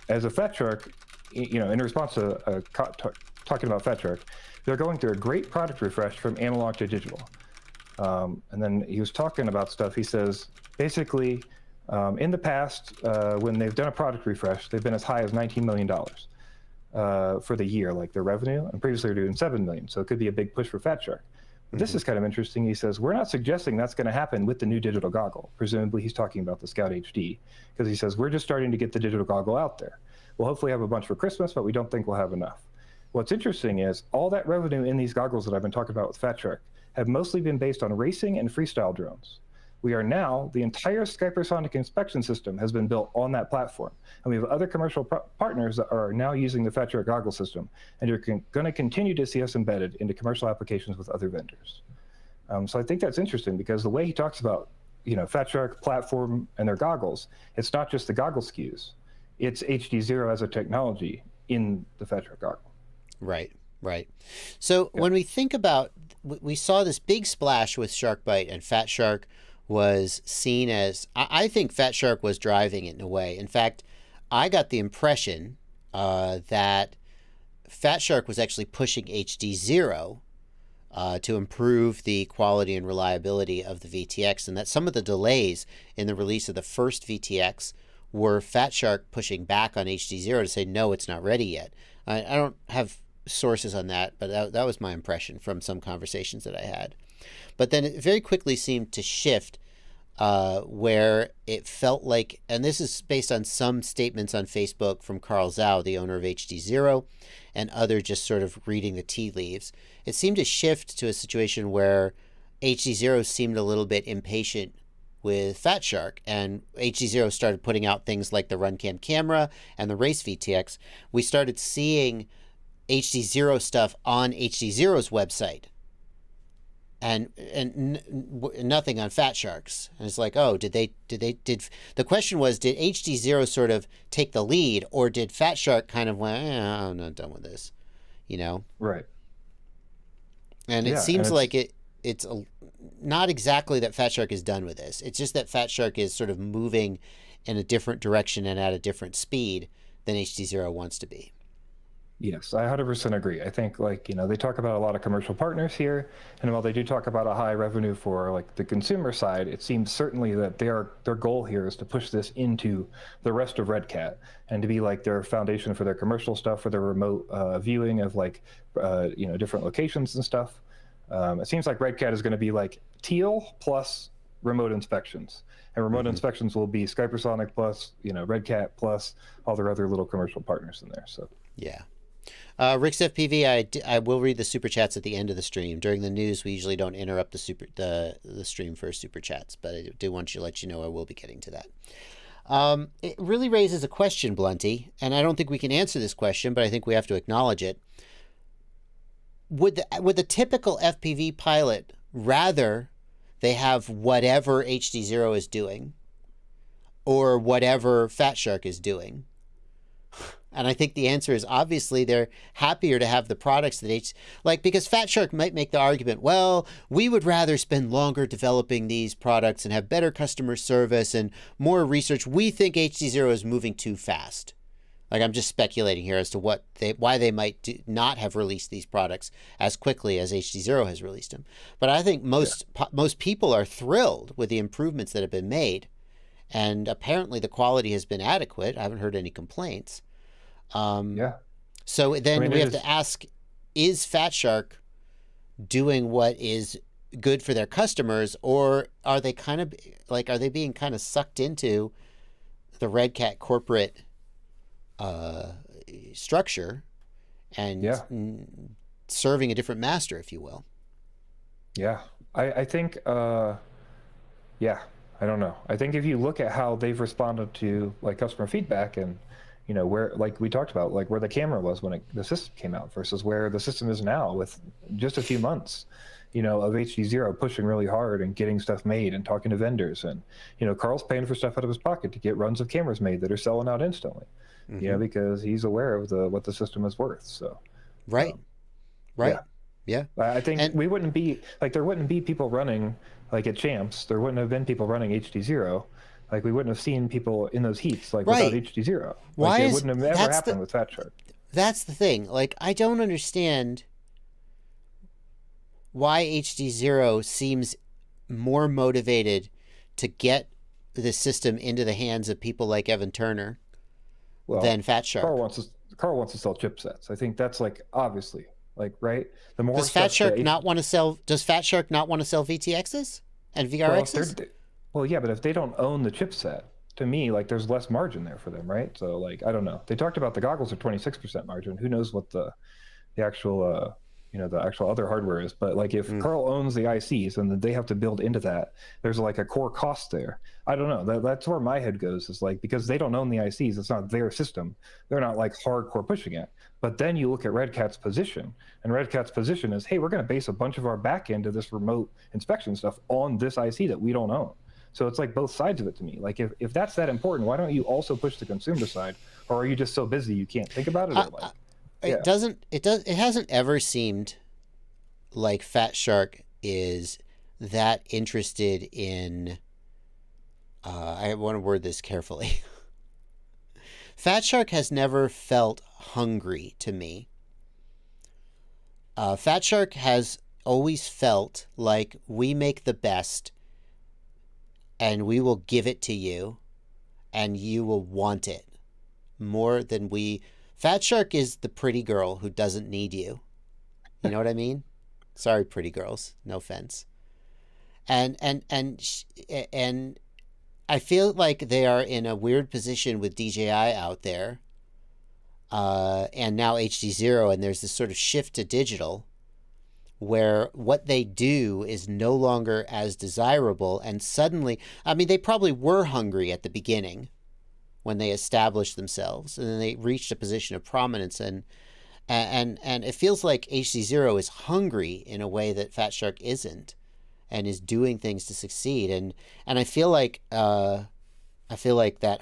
as a Fat Shark, in response to talking about Fat Shark, they're going through a great product refresh from analog to digital. And then he was talking about stuff. He says, basically, in the past, when they've done a product refresh, they've been as high as $19 million for the year, like their revenue. And previously they were doing $7 million. So it could be a big push for Fat Shark. But this is kind of interesting. He says, we're not suggesting that's going to happen with the new digital goggle. Presumably he's talking about the Scout HD, because he says, we're just starting to get the digital goggle out there. We'll hopefully have a bunch for Christmas, but we don't think we'll have enough. What's interesting is all that revenue in these goggles that I've been talking about with Fat Shark have mostly been based on racing and freestyle drones. The entire Skypersonic inspection system has been built on that platform. And we have other commercial partners that are now using the Fat Shark goggle system, and you're going to continue to see us embedded into commercial applications with other vendors. So I think that's interesting because the way he talks about, Fat Shark platform and their goggles, it's not just the goggle SKUs, it's HDZero as a technology in the Fat Shark goggle. Right. So when we think about, we saw this big splash with Shark Bite, and Fat Shark was seen as, I think Fat Shark was driving it in a way. In fact, I got the impression that Fat Shark was actually pushing HDZero to improve the quality and reliability of the VTX, and that some of the delays in the release of the first VTX were Fat Shark pushing back on HDZero to say, no, it's not ready yet. I don't have sources on that, but that was my impression from some conversations that I had. But then it very quickly seemed to shift where it felt like, and this is based on some statements on Facebook from Carl Zhao, the owner of HDZero, and other just sort of reading the tea leaves. It seemed to shift to a situation where HDZero seemed a little bit impatient with Fat Shark, and HDZero started putting out things like the Runcam camera and the Race VTX. We started seeing HDZero stuff on HDZero's website, and nothing on Fat Shark's. And it's like, oh, did the question was, did HDZero sort of take the lead, or did Fat Shark kind of went, I'm not done with this, Right. And it seems like it's not exactly that Fat Shark is done with this. It's just that Fat Shark is sort of moving in a different direction and at a different speed than HDZero wants to be. Yes, I 100% agree. I think they talk about a lot of commercial partners here, and while they do talk about a high revenue for the consumer side, it seems certainly that their goal here is to push this into the rest of Red Cat and to be their foundation for their commercial stuff, for their remote viewing of different locations and stuff. It seems like Red Cat is going to be Teal plus remote inspections, and remote inspections will be Skypersonic plus Red Cat plus all their other little commercial partners in there. So yeah. Rick's FPV, I will read the super chats at the end of the stream. During the news, we usually don't interrupt the stream for super chats, but I do want to let you know I will be getting to that. It really raises a question, Blunty, and I don't think we can answer this question, but I think we have to acknowledge it. Would the typical FPV pilot rather they have whatever HDZero is doing or whatever Fat Shark is doing, And I think the answer is obviously they're happier to have the products that because Fat Shark might make the argument, well, we would rather spend longer developing these products and have better customer service and more research. We think HDZero is moving too fast. Like, I'm just speculating here as to why they might not have released these products as quickly as HDZero has released them. But I think most people are thrilled with the improvements that have been made, and apparently the quality has been adequate. I haven't heard any complaints. So then we have to ask, is Fat Shark doing what is good for their customers, or are they being kind of sucked into the Red Cat corporate structure and serving a different master, if you will? Yeah, I think, I don't know. I think if you look at how they've responded to like customer feedback and, you know, where, like we talked about, like where the camera was when the system came out versus where the system is now with just a few months, you know, of HDZero pushing really hard and getting stuff made and talking to vendors. And, you know, Carl's paying for stuff out of his pocket to get runs of cameras made that are selling out instantly, you know, because he's aware of what the system is worth. So, right. Yeah. I think we wouldn't be, like, there wouldn't be people running, like at Champs, there wouldn't have been people running HDZero. Like, we wouldn't have seen people in those heats, like, without HDZero. Like, it wouldn't have ever happened with Fat Shark. That's the thing. Like, I don't understand why HDZero seems more motivated to get the system into the hands of people like Evan Turner than Fat Shark. Carl wants to sell chipsets. I think that's, like, obviously, like, right? The more does Fat Shark not want to sell VTXs and VRXs? Well, yeah, but if they don't own the chipset, to me, like, there's less margin there for them, right? So, like, I don't know. They talked about the goggles are 26% margin. Who knows what the actual, the actual other hardware is. But, like, if Carl owns the ICs and then they have to build into that, there's, like, a core cost there. I don't know. That's where my head goes, is, like, because they don't own the ICs, it's not their system. They're not, like, hardcore pushing it. But then you look at Red Cat's position, and Red Cat's position is, hey, we're going to base a bunch of our back end of this remote inspection stuff on this IC that we don't own. So it's like both sides of it to me. Like, if that's that important, why don't you also push the consumer side? Or are you just so busy you can't think about it? Or like, it hasn't ever seemed like Fat Shark is that interested in, I want to word this carefully. Fat Shark has never felt hungry to me. Fat Shark has always felt like we make the best and we will give it to you and you will want it more than we. Fat Shark is the pretty girl who doesn't need you. You know what I mean? Sorry, pretty girls. No offense. And I feel like they are in a weird position with DJI out there, and now HDZero, and there's this sort of shift to digital where what they do is no longer as desirable. And suddenly, I mean, they probably were hungry at the beginning when they established themselves, and then they reached a position of prominence, and it feels like HDZero is hungry in a way that Fat Shark isn't, and is doing things to succeed. And I feel like that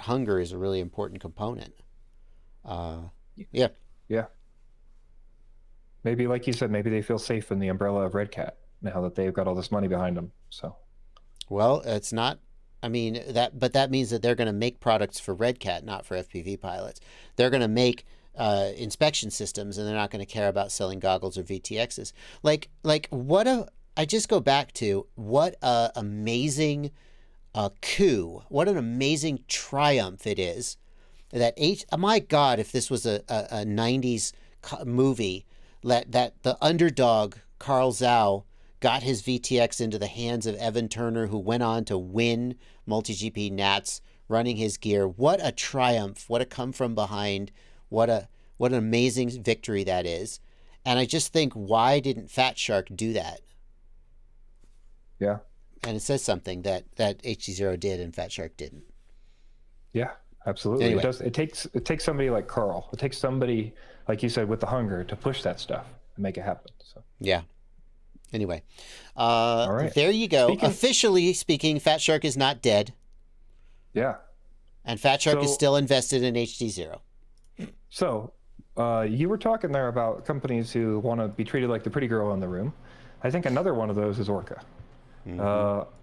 hunger is a really important component. Yeah. Maybe, like you said, maybe they feel safe in the umbrella of Red Cat now that they've got all this money behind them. So, well, it's not. I mean, that means that they're going to make products for Red Cat, not for FPV pilots. They're going to make inspection systems, and they're not going to care about selling goggles or VTXs. I just go back to what a amazing coup, what an amazing triumph it is that my God, if this was a 90s movie, that the underdog Carl Zhao got his VTX into the hands of Evan Turner, who went on to win multi-GP Nats running his gear. What a triumph, what a come from behind, what an amazing victory that is. And I just think, why didn't Fat Shark do that? Yeah. And it says something that HDZero did and Fat Shark didn't. Yeah, absolutely. Anyway. It does. It takes somebody like Carl. It takes somebody, like you said, with the hunger to push that stuff and make it happen. So yeah. Anyway, all right. There you go. Officially speaking, Fat Shark is not dead. Yeah. And Fat Shark is still invested in HDZero. So, you were talking there about companies who want to be treated like the pretty girl in the room. I think another one of those is Orca.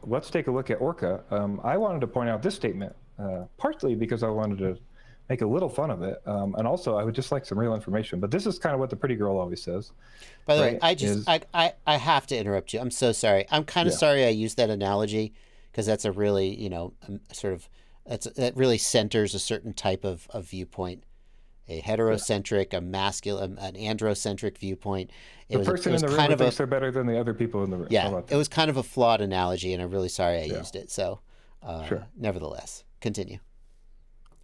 Let's take a look at Orca. I wanted to point out this statement, partly because I wanted to make a little fun of it, and also I would just like some real information. But this is kind of what the pretty girl always says. By the right? way, I have to interrupt you. I'm so sorry. I'm kind of sorry I used that analogy, because that's a really, you know, sort of, that really centers a certain type of viewpoint. A heterocentric, a masculine, an androcentric viewpoint. The person in the room who thinks they're better than the other people in the room. Yeah, it was kind of a flawed analogy, and I'm really sorry I used it. So, Sure. Nevertheless, continue.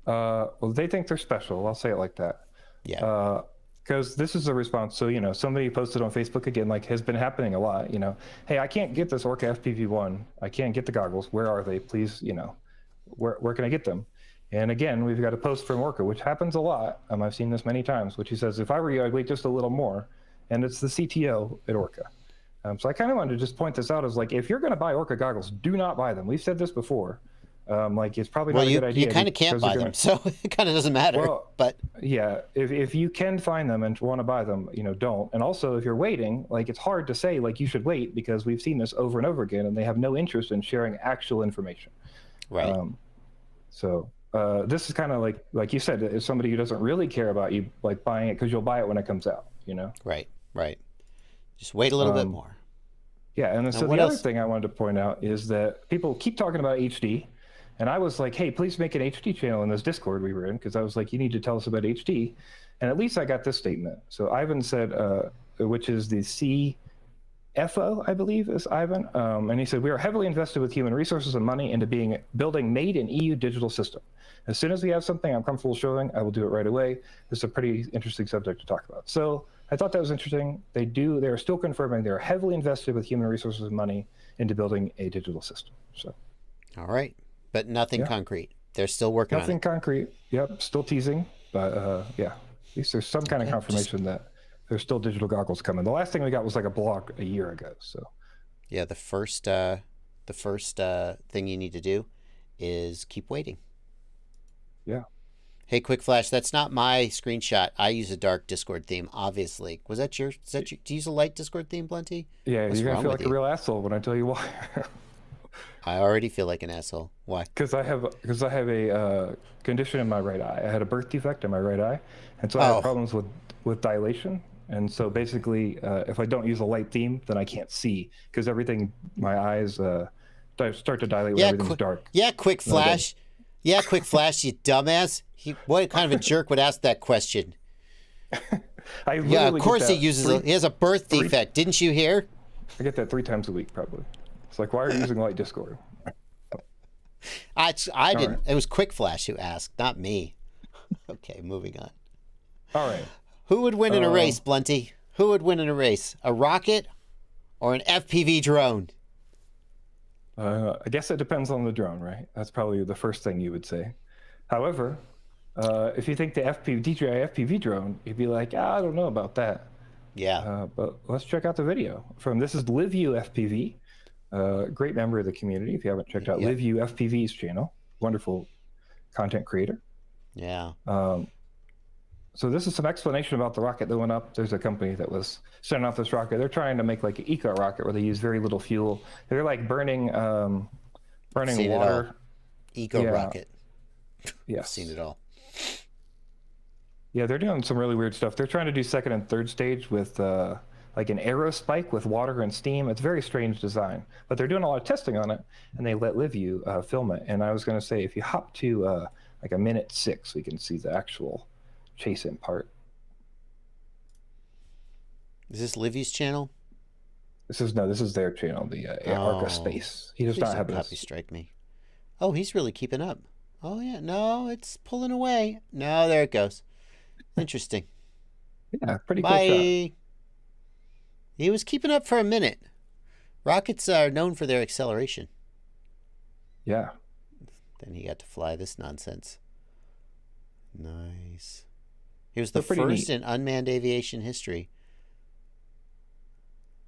Well, they think they're special. I'll say it like that. Yeah. Because this is a response. So, you know, somebody posted on Facebook again, like has been happening a lot, you know, hey, I can't get this Orca FPV-1. I can't get the goggles. Where are they? Please, you know, where can I get them? And again, we've got a post from Orca, which happens a lot. I've seen this many times, which he says, if I were you, I'd wait just a little more. And it's the CTO at Orca. So I kind of wanted to just point this out as like, if you're going to buy Orca goggles, do not buy them. We've said this before. Like, it's probably not a good idea. You kind of can't buy them, so it kind of doesn't matter. Well, but yeah, if you can find them and want to buy them, you know, don't. And also, if you're waiting, like, it's hard to say, like, you should wait, because we've seen this over and over again, and they have no interest in sharing actual information. Right. This is kind of like you said, it's somebody who doesn't really care about you, like, buying it because you'll buy it when it comes out, you know? Right. Just wait a little bit more. Yeah, and so the other thing I wanted to point out is that people keep talking about HD, and I was like, hey, please make an HD channel in this Discord we were in, because I was like, you need to tell us about HD. And at least I got this statement. So Ivan said, which is the CFO, I believe, is Ivan. And he said, we are heavily invested with human resources and money into building made in EU digital system. As soon as we have something I'm comfortable showing, I will do it right away. This is a pretty interesting subject to talk about. So I thought that was interesting. They're still confirming they're heavily invested with human resources and money into building a digital system. So, all right, but nothing concrete. They're still working on it. Nothing concrete. Yep, still teasing, but yeah, at least there's some kind of confirmation that there's still digital goggles coming. The last thing we got was like a blog a year ago. So, yeah, the first thing you need to do is keep waiting. Yeah. Hey, quick flash. That's not my screenshot. I use a dark Discord theme, obviously. Was that your? Do you use a light Discord theme, Blunty? Yeah, you're gonna feel like a real asshole when I tell you why. I already feel like an asshole. Why? Because I have a condition in my right eye. I had a birth defect in my right eye, and so I have problems with dilation. And so basically, if I don't use a light theme, then I can't see, because my eyes start to dilate when everything's dark. Yeah, quick flash. Yeah, quick flash, you dumbass. What kind of a jerk would ask that question? Yeah, of course he has a birth defect. Didn't you hear? I get that 3 times a week, probably. It's like, why are you using light Discord? I didn't. Right. It was quick flash who asked, not me. Okay, moving on. All right. Who would win in a race, Blunty? Who would win in a race? A rocket or an FPV drone? I guess it depends on the drone, right? That's probably the first thing you would say. However, if you think the DJI FPV drone, you'd be like, I don't know about that. Yeah. But let's check out the video. This is LiveUFPV, great member of the community. If you haven't checked out LiveUFPV's channel, wonderful content creator. Yeah. So this is some explanation about the rocket that went up. There's a company that was sending off this rocket. They're trying to make like an eco rocket where they use very little fuel. They're like burning water. Eco rocket. Yeah. Seen it all. Yeah, they're doing some really weird stuff. They're trying to do second and third stage with like an aerospike with water and steam. It's a very strange design, but they're doing a lot of testing on it, and they let LiveU film it. And I was going to say, if you hop to like 1:06, we can see the actual chase-in part. Is this Livy's channel? This is their channel, the Arca Space. He does not have this. Copy strike me. Oh, he's really keeping up. Oh yeah, no, it's pulling away. No, there it goes. Interesting. Yeah, pretty cool shot. He was keeping up for a minute. Rockets are known for their acceleration. Yeah. Then he got to fly this nonsense. Nice. He was the They're first neat. in unmanned aviation history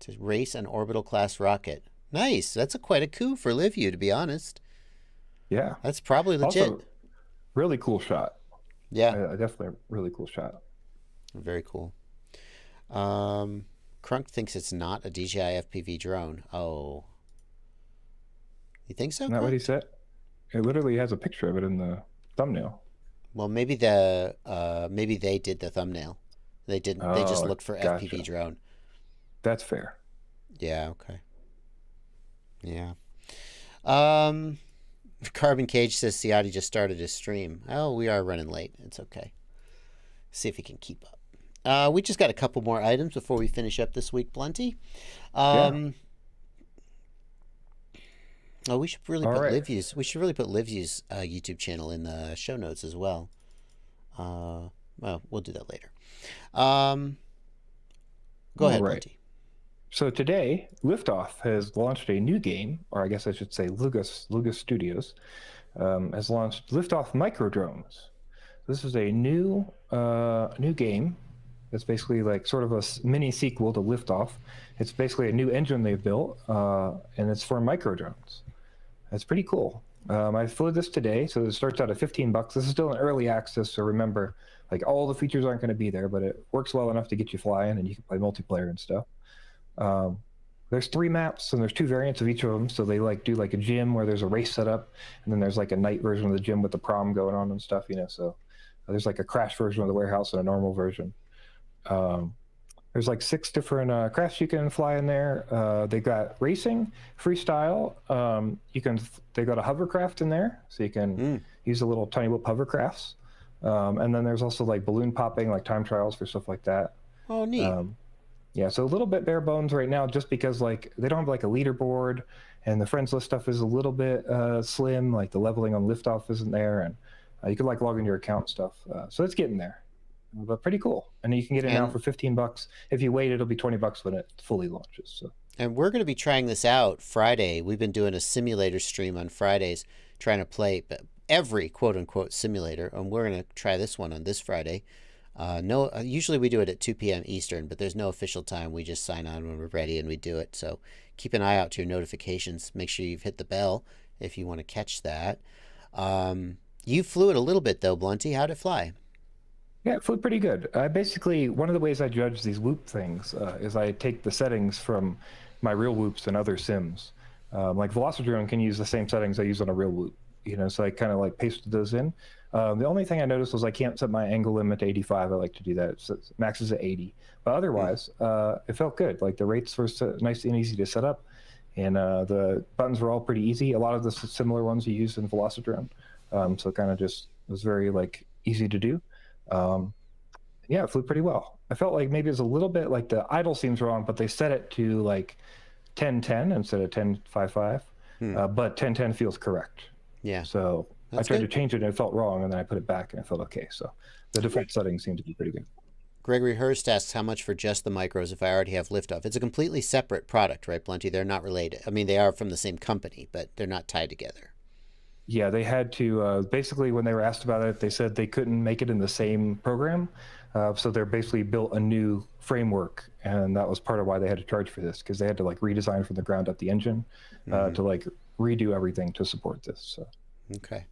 to race an orbital class rocket. Nice. That's quite a coup for LiveU, to be honest. Yeah. That's probably legit. Also, really cool shot. Yeah, Definitely a really cool shot. very cool. Crunk thinks it's not a DJI FPV drone. Oh, you think so, Isn't that what he Crunk? said? It literally has a picture of it in the thumbnail. Well, maybe maybe they did the thumbnail. They didn't. They just Oh, looked for gotcha. FPV drone. That's fair. Yeah. Okay. Yeah. Um, Carbon Cage says Ciati just started his stream. Oh, we are running late. It's okay. See if he can keep up. We just got a couple more items before we finish up this week, Blunty. Yeah. Oh, we should really All put right. LiveView's. We should really put LiveView's YouTube channel in the show notes as well. Well, we'll do that later. Go ahead, right. Blunty. So today, Liftoff has launched a new game, or I guess I should say Lugas Studios has launched Liftoff Micro Drones. This is a new game. It's basically like sort of a mini sequel to Liftoff. It's basically a new engine they've built, and it's for micro drones. That's pretty cool. I flew this today, so it starts out at $15. This is still in early access, so remember, like all the features aren't going to be there, but it works well enough to get you flying, and you can play multiplayer and stuff. There's 3 maps, and there's 2 variants of each of them. So they like do like a gym where there's a race set up, and then there's like a night version of the gym with the prom going on and stuff. So there's like a crash version of the warehouse and a normal version. There's like 6 different crafts you can fly in there. They got racing, freestyle. They got a hovercraft in there, so you can use the little tiny whip hovercrafts. And then there's also like balloon popping, like time trials for stuff like that. Oh, neat. Yeah, so a little bit bare bones right now, just because like they don't have like a leaderboard, and the friends list stuff is a little bit slim. Like the leveling on Liftoff isn't there, and you can like log into your account and stuff. So it's getting there, but pretty cool. And you can get it now for $15. If you wait, it'll be $20 when it fully launches. So. And we're going to be trying this out Friday. We've been doing a simulator stream on Fridays, trying to play every quote unquote simulator, and we're going to try this one on this Friday. Usually we do it at 2 p.m. Eastern, but there's no official time. We just sign on when we're ready and we do it. So keep an eye out to your notifications. Make sure you've hit the bell if you want to catch that. You flew it a little bit though, Blunty. How'd it fly? Yeah, it flew pretty good. Basically, one of the ways I judge these Whoop things is I take the settings from my real Whoops and other sims. Like Velocidrone can use the same settings I use on a real Whoop. So I kind of like pasted those in. The only thing I noticed was I can't set my angle limit to 85. I like to do that. So max is at 80. But otherwise, it felt good. Like the rates were nice and easy to set up, and the buttons were all pretty easy. A lot of the similar ones you use in Velocidrone. So it kind of just was very like easy to do. Yeah, it flew pretty well. I felt like maybe it was a little bit like the idle seems wrong, but they set it to like 1010 instead of 1055. But 1010 feels correct. Yeah. So That's I tried good. to change it and it felt wrong, and then I put it back and it felt okay. So the default settings seem to be pretty good. Gregory Hurst asks how much for just the micros if I already have Liftoff. It's a completely separate product, right, Blunty? They're not related. I mean, they are from the same company, but they're not tied together. Yeah, they had to, basically when they were asked about it, they said they couldn't make it in the same program. So they're basically built a new framework, and that was part of why they had to charge for this, because they had to like redesign from the ground up the engine to like redo everything to support this. So. Okay.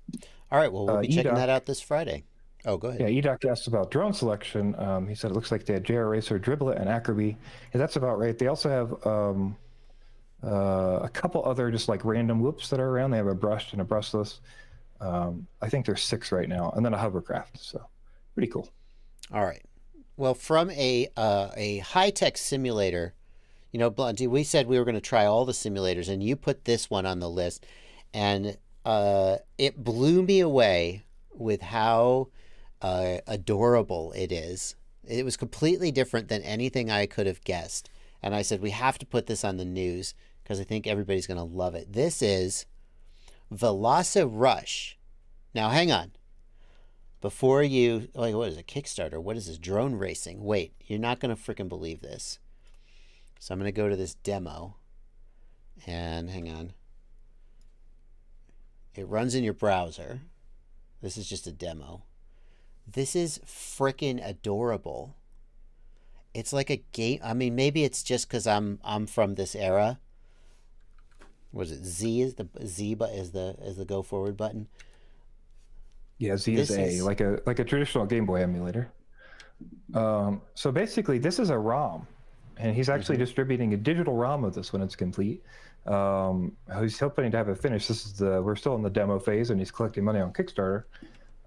All right. Well, we'll be checking that out this Friday. Oh, go ahead. Yeah, EDOC asked about drone selection. He said it looks like they had JR Racer, Dribblet, and Acroby. Yeah, that's about right. They also have a couple other just like random whoops that are around. They have a brushed and a brushless. I think there's 6 right now, and then a hovercraft. So pretty cool. All right. Well, from a high-tech simulator, Blunty, we said we were going to try all the simulators, and you put this one on the list, and it blew me away with how adorable it is. It was completely different than anything I could have guessed. And I said, we have to put this on the news because I think everybody's going to love it. This is VelociRush. Now, hang on. Before you, like, what is it, Kickstarter? What is this, drone racing? Wait, you're not going to freaking believe this. So I'm going to go to this demo. And hang on. It runs in your browser. This is just a demo. This is freaking adorable. It's like a game. I mean, maybe it's just because I'm from this era. What is it? Z is the go forward button. Yeah, Z is A, like a traditional Game Boy emulator. So basically, this is a ROM, and he's actually distributing a digital ROM of this when it's complete. He's hoping to have it finished. We're still in the demo phase, and he's collecting money on Kickstarter.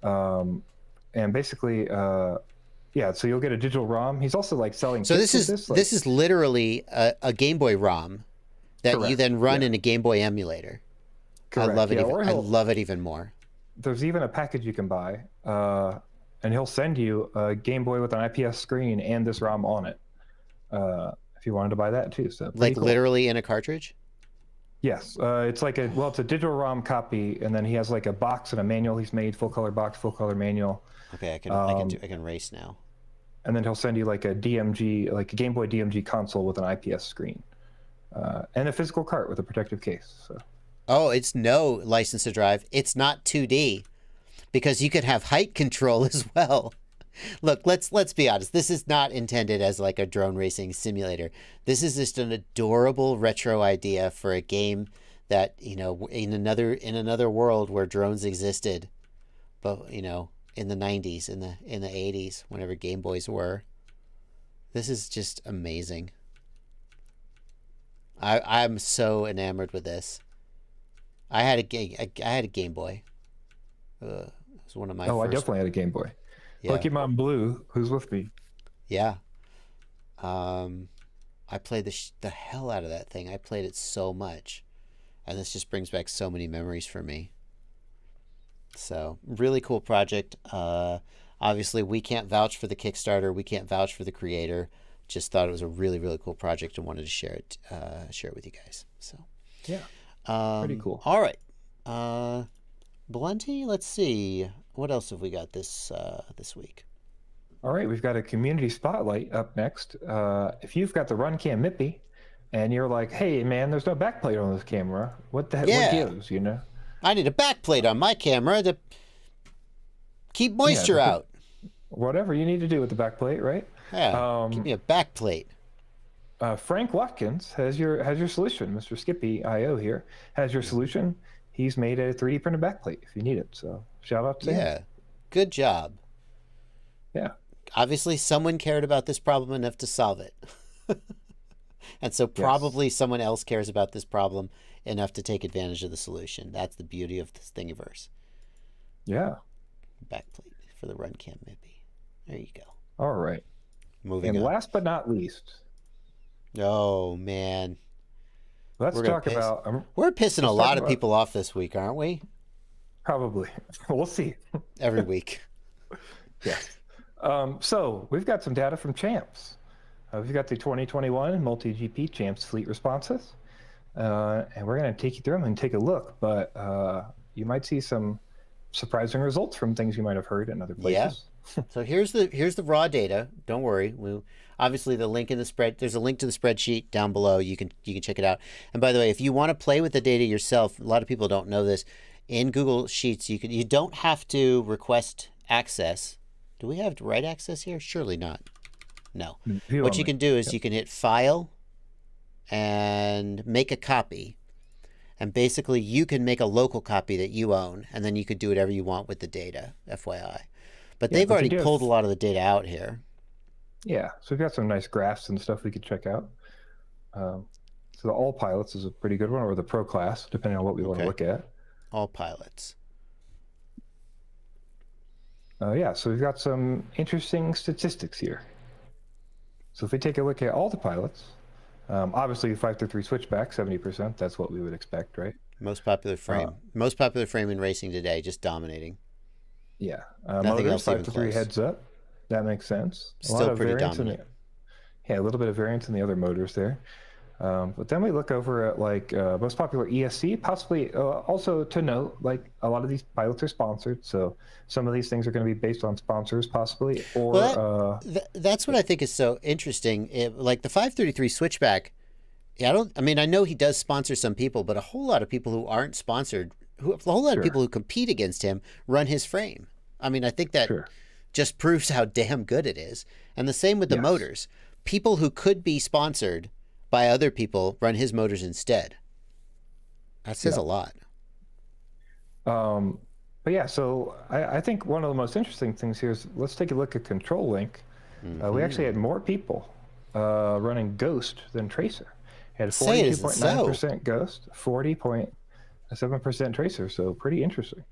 And basically, yeah, so you'll get a digital ROM. He's also like selling. So this is literally a Game Boy ROM that you then run in a Game Boy emulator. Correct. I love it. I love it even more. There's even a package you can buy, and he'll send you a Game Boy with an IPS screen and this ROM on it, if you wanted to buy that too. So like cool. Literally in a cartridge. Yes, it's like it's a digital ROM copy, and then he has like a box and a manual he's made, full color box, full color manual. Okay, I can race now. And then he'll send you like a DMG, like a Game Boy DMG console with an IPS screen, and a physical cart with a protective case. So. Oh, it's no license to drive. It's not 2D, because you could have height control as well. Look, let's be honest. This is not intended as like a drone racing simulator. This is just an adorable retro idea for a game that, you know, in another world where drones existed, but you know, in the 90s, in the 80s, whenever Game Boys were. This is just amazing. I'm so enamored with this. I had a Game Boy. It was one of my. I definitely had a Game Boy. Yeah. Pokemon Blue, who's with me? Yeah. I played the hell out of that thing. I played it so much, and this just brings back so many memories for me. So really cool project. Obviously, we can't vouch for the Kickstarter. We can't vouch for the creator. Just thought it was a really, really cool project and wanted to share it with you guys. So yeah. Pretty cool. All right. Blunty, let's see. What else have we got this week? All right, we've got a community spotlight up next. If you've got the Runcam Mippy and you're like, hey, man, there's no backplate on this camera. What the heck? What gives, you know? I need a backplate on my camera to keep moisture out. Whatever you need to do with the backplate, right? Yeah, give me a backplate. Frank Watkins has your solution. Mr. Skippy IO here has your solution. He's made a 3D printed backplate if you need it. So shout out to him. Yeah, good job. Yeah. Obviously, someone cared about this problem enough to solve it. And so probably someone else cares about this problem enough to take advantage of the solution. That's the beauty of this Thingiverse. Yeah. Backplate for the Runcam Mippy. There you go. All right. Moving on. Last but not least. Oh, man. Let's talk about... We're pissing a lot of people off this week, aren't we? Probably. We'll see. Every week. Yes. So we've got some data from Champs. We've got the 2021 multi-GP Champs fleet responses. And we're going to take you through them and take a look. But you might see some surprising results from things you might have heard in other places. Yeah. So here's the raw data. Don't worry. Obviously the link in the spread. There's a link to the spreadsheet down below. You can check it out. And by the way, if you want to play with the data yourself, a lot of people don't know this. In Google Sheets, you don't have to request access. Do we have write access here? Surely not. No. What you can do is you can hit File and make a copy. And basically, you can make a local copy that you own, and then you could do whatever you want with the data, FYI. But they've already pulled a lot of the data out here. Yeah, so we've got some nice graphs and stuff we could check out. So the All Pilots is a pretty good one, or the Pro Class, depending on what we want to look at. All Pilots. Yeah, so we've got some interesting statistics here. So if we take a look at all the pilots, obviously 533 switchback, 70%, that's what we would expect, right? Most popular frame. Most popular frame in racing today, just dominating. Yeah. Nothing else even 533 heads up. That makes sense. Still pretty dominant. Yeah, a little bit of variance in the other motors there. But then we look over at like most popular ESC, possibly also to note, like a lot of these pilots are sponsored, so some of these things are going to be based on sponsors possibly. Or that's what I think is so interesting. Like the 533 switchback, I mean, I know he does sponsor some people, but a whole lot of people who aren't sponsored, a whole lot of people who compete against him run his frame. I mean, I think that just proves how damn good it is. And the same with the motors. People who could be sponsored by other people run his motors instead. That says a lot. But yeah, so I think one of the most interesting things here is let's take a look at Control Link. We actually had more people running Ghost than Tracer. Had Say it isn't so. 42.9% Ghost, 40.7% Tracer. So pretty interesting.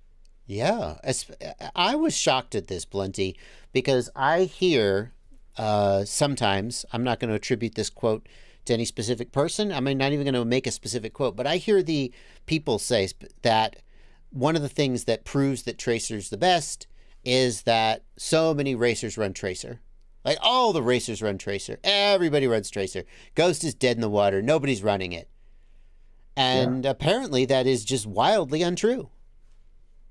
Yeah, I was shocked at this, Blunty, because I hear sometimes, I'm not going to attribute this quote to any specific person. I'm not even going to make a specific quote, but I hear the people say that one of the things that proves that Tracer's the best is that so many racers run Tracer. Like all the racers run Tracer. Everybody runs Tracer. Ghost is dead in the water. Nobody's running it. And apparently that is just wildly untrue.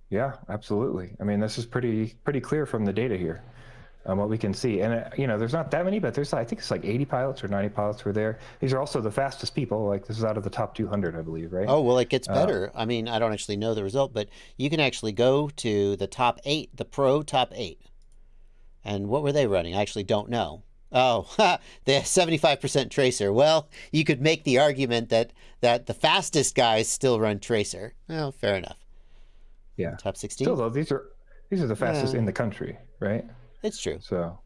Yeah, absolutely. I mean, this is pretty clear from the data here, what we can see. And you know, there's not that many, but there's, I think it's like 80 pilots or 90 pilots were there. These are also the fastest people. Like this is out of the top 200, I believe, right? Oh, well, it gets better. I mean, I don't actually know the result, but you can actually go to the top 8, the pro top 8. And what were they running? I actually don't know. Oh, the 75% Tracer. Well, you could make the argument that the fastest guys still run Tracer. Well, fair enough. Yeah. Top 16. Still though, these are the fastest in the country, right? It's true. So,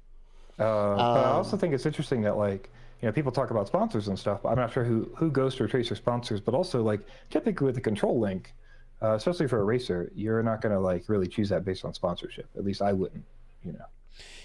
but I also think it's interesting that, like, you know, people talk about sponsors and stuff. But I'm not sure who Ghost or Tracer sponsors, but also like typically with the Control Link, especially for a racer, you're not going to like really choose that based on sponsorship. At least I wouldn't. You know,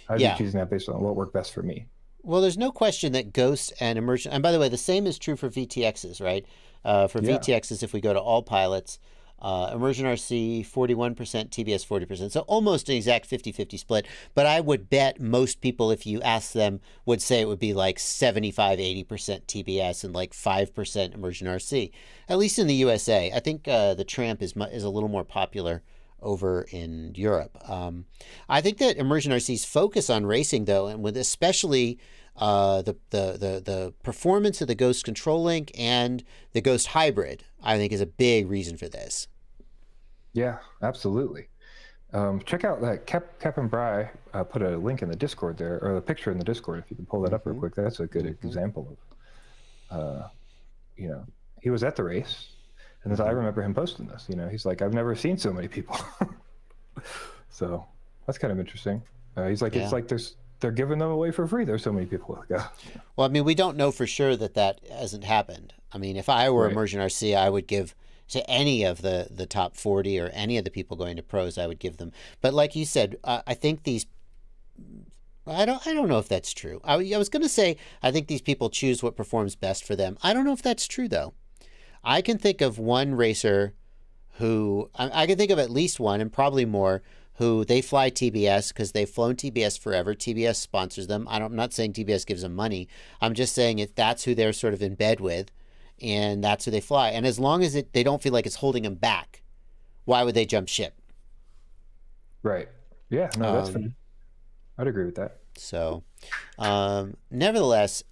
I'd be choosing that based on what worked best for me. Well, there's no question that Ghost and Immersion, and by the way, the same is true for VTXs, right? For VTXs, if we go to all pilots, Immersion RC 41%, TBS 40%. So almost an exact 50-50 split. But I would bet most people, if you ask them, would say it would be like 75-80% TBS and like 5% Immersion RC, at least in the USA. I think the Tramp is a little more popular over in Europe. I think that Immersion RC's focus on racing, though, and with especially the performance of the Ghost Control Link and the Ghost Hybrid, I think is a big reason for this. Yeah, absolutely. Check out that Cap and Bry put a link in the Discord there, or a picture in the Discord, if you can pull that up real quick. That's a good example of, you know, he was at the race, and I remember him posting this. You know, he's like, I've never seen so many people. So that's kind of interesting. He's like, it's like they're giving them away for free. There's so many people. Well, I mean, we don't know for sure that hasn't happened. I mean, if I were Immersion RC, I would give to any of the top 40 or any of the people going to pros, I would give them. But like you said, I think these, I don't know if that's true. I was going to say, I think these people choose what performs best for them. I don't know if that's true, though. I can think of one racer who, I can think of at least one and probably more, who they fly TBS because they've flown TBS forever. TBS sponsors them. I'm not saying TBS gives them money. I'm just saying that's who they're sort of in bed with, and that's who they fly. And as long as they don't feel like it's holding them back, why would they jump ship? Right. Yeah, no, that's fine. I'd agree with that. So, nevertheless,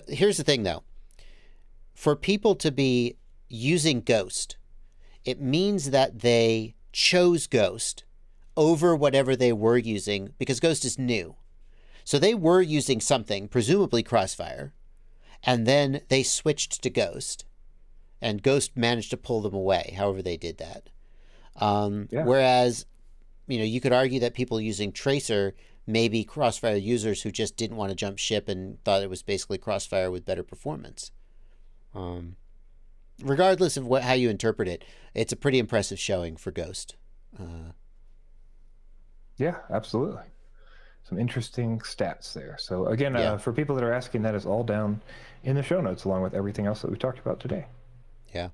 here's the thing, though. For people to be using Ghost, it means that they chose Ghost over whatever they were using, because Ghost is new. So they were using something, presumably Crossfire, and then they switched to Ghost, and Ghost managed to pull them away, however they did that. Whereas, you know, you could argue that people using Tracer may be Crossfire users who just didn't want to jump ship and thought it was basically Crossfire with better performance. Regardless of how you interpret it, it's a pretty impressive showing for Ghost. Yeah, absolutely. Some interesting stats there. So again, for people that are asking, that is all down in the show notes along with everything else that we talked about today. Yeah.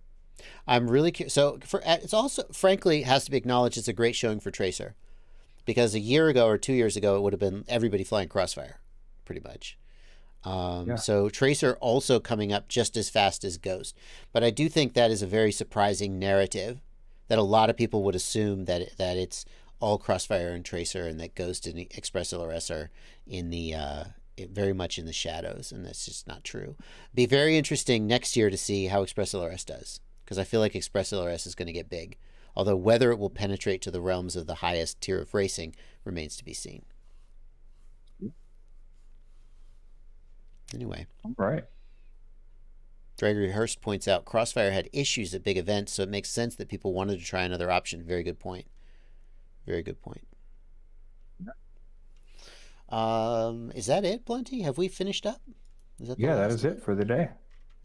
I'm really curious. So it's also, frankly, has to be acknowledged, it's a great showing for Tracer, because a year ago or 2 years ago, it would have been everybody flying Crossfire, pretty much. So Tracer also coming up just as fast as Ghost. But I do think that is a very surprising narrative, that a lot of people would assume that it's all Crossfire and Tracer, and that Ghost and Express LRS are in the very much in the shadows, and that's just not true. Be very interesting next year to see how Express LRS does, because I feel like Express LRS is going to get big. Although whether it will penetrate to the realms of the highest tier of racing remains to be seen. Anyway. All right. Gregory Hurst points out Crossfire had issues at big events, so it makes sense that people wanted to try another option. Very good point. Very good point. Is that it, Blunty? Have we finished up? That is it for the day.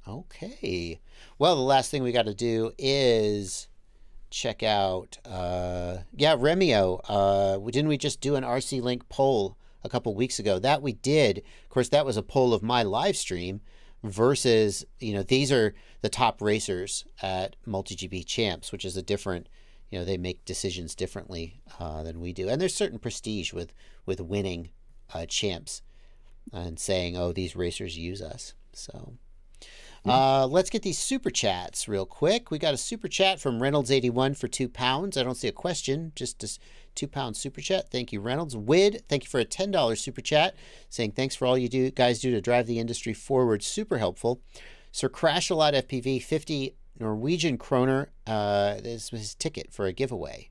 Okay. Well, the last thing we got to do is check out, Remio. Didn't we just do an RC Link poll a couple weeks ago? That we did. Of course, that was a poll of my live stream versus, these are the top racers at MultiGP Champs, which is a different, they make decisions differently than we do. And there's certain prestige with winning champs and saying, oh, these racers use us. So let's get these super chats real quick. We got a super chat from Reynolds81 for £2. I don't see a question, just a £2 super chat. Thank you, Reynolds. Wid, thank you for a $10 super chat, saying thanks for all you guys do to drive the industry forward. Super helpful. Sir Crash a Lot FPV, 50 Norwegian kroner. This was his ticket for a giveaway.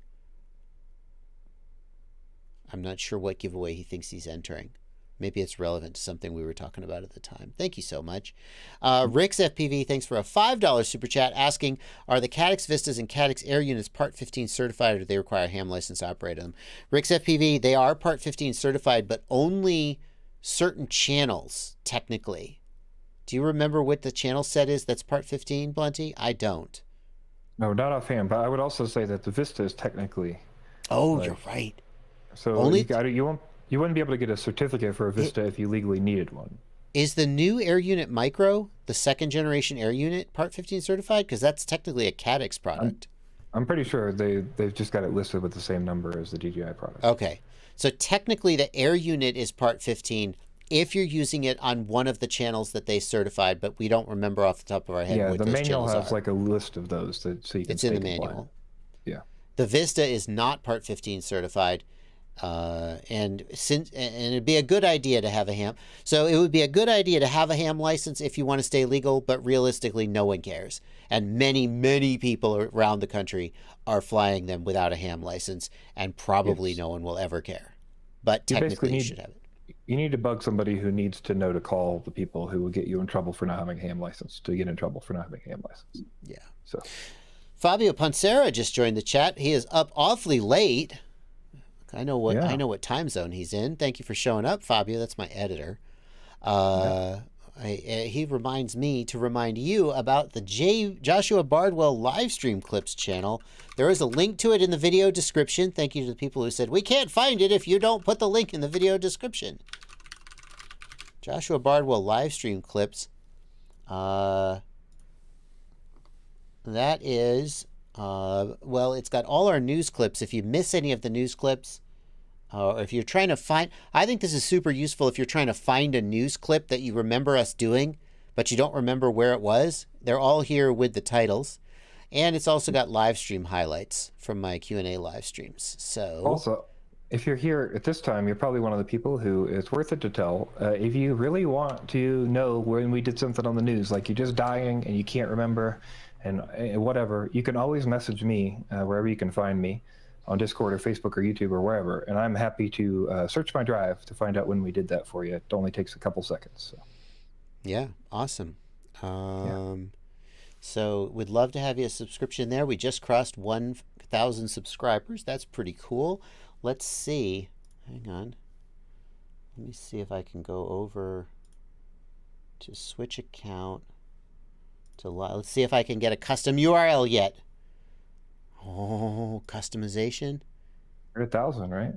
I'm not sure what giveaway he thinks he's entering. Maybe it's relevant to something we were talking about at the time. Thank you so much. Rick's FPV, thanks for a $5 super chat, asking, are the Caddx Vistas and Caddx Air units Part 15 certified, or do they require a ham license to operate them? Rick's FPV, they are Part 15 certified, but only certain channels, technically. Do you remember what the channel set is that's Part 15, Blunty? I don't. No, not offhand, but I would also say that the Vista is technically... Oh, you're right. So only you wouldn't be able to get a certificate for a Vista if you legally needed one. Is the new Air Unit Micro, the second generation Air Unit, Part 15 certified? Because that's technically a Caddx product. I'm pretty sure they've just got it listed with the same number as the DJI product. Okay. So technically the Air Unit is Part 15 if you're using it on one of the channels that they certified, but we don't remember off the top of our head what those channels are. Yeah, the manual has like a list of those so you can. It's in the manual. Yeah. The Vista is not Part 15 certified. And it'd be a good idea to have a ham. So it would be a good idea to have a ham license if you want to stay legal, but realistically, no one cares. And many, many people around the country are flying them without a ham license, and probably no one will ever care. But technically, you should have it. You need to bug somebody who needs to know to call the people who will get you in trouble for not having a ham license to get in trouble for not having a ham license. Yeah. So Fabio Pansera just joined the chat. He is up awfully late. I know what time zone he's in. Thank you for showing up, Fabio. That's my editor. He reminds me to remind you about the Joshua Bardwell live stream clips channel. There is a link to it in the video description. Thank you to the people who said, we can't find it if you don't put the link in the video description. Joshua Bardwell live stream clips. That is... well, it's got all our news clips. If you miss any of the news clips, or if you're trying to find, I think this is super useful if you're trying to find a news clip that you remember us doing, but you don't remember where it was. They're all here with the titles. And it's also got live stream highlights from my Q&A live streams. So also, if you're here at this time, you're probably one of the people who it's worth it to tell. If you really want to know when we did something on the news, like you're just dying and you can't remember, and whatever, you can always message me wherever you can find me, on Discord or Facebook or YouTube or wherever, and I'm happy to search my drive to find out when we did that for you. It only takes a couple seconds. So. Yeah, awesome. So we'd love to have you a subscription there. We just crossed 1,000 subscribers. That's pretty cool. Let's see. Hang on. Let me see if I can go over to switch account. Let's see if I can get a custom URL yet. Oh, customization. You're 1,000, right?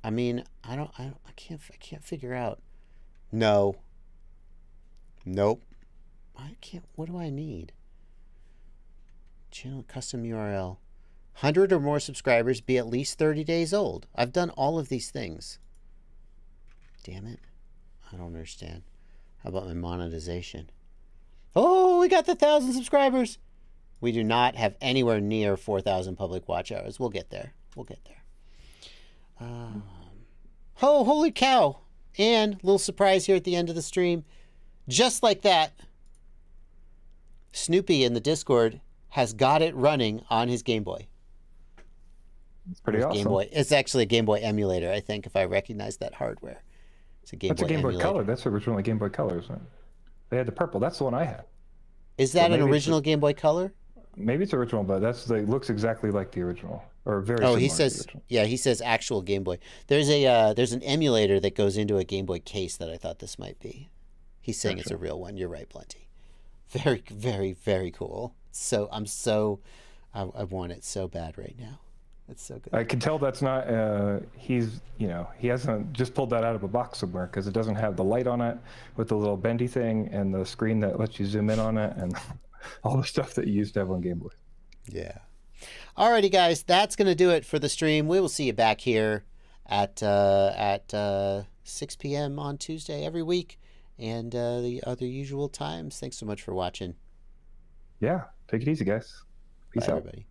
I mean, I can't figure out. No. Nope. I can't. What do I need? Channel custom URL. 100 or more subscribers, be at least 30 days old. I've done all of these things. Damn it. I don't understand. How about my monetization? Oh, we got the 1,000 subscribers. We do not have anywhere near 4,000 public watch hours. We'll get there. We'll get there. Oh, holy cow. And little surprise here at the end of the stream. Just like that, Snoopy in the Discord has got it running on his Game Boy. It's pretty awesome. Game Boy. It's actually a Game Boy emulator, I think, if I recognize that hardware. It's a Game Boy That's a Game Boy emulator. Color. That's originally Game Boy Color, isn't it? They had the purple. That's the one I had. Is that an maybe it's original Game Boy Color? Maybe it's original, but it looks exactly like the original, or very Oh, similar he to the says, original. yeah, he says actual Game Boy. There's an emulator that goes into a Game Boy case that I thought this might be. He's saying it's a real one. You're right, Blunty. Very, very, very cool. So I want it so bad right now. It's so good. I can tell that's not, he hasn't just pulled that out of a box somewhere, because it doesn't have the light on it with the little bendy thing and the screen that lets you zoom in on it and all the stuff that you used to have on Game Boy. Yeah. Alrighty, guys, that's going to do it for the stream. We will see you back here at 6 p.m. on Tuesday every week, and the other usual times. Thanks so much for watching. Yeah, take it easy, guys. Peace Bye, out. everybody.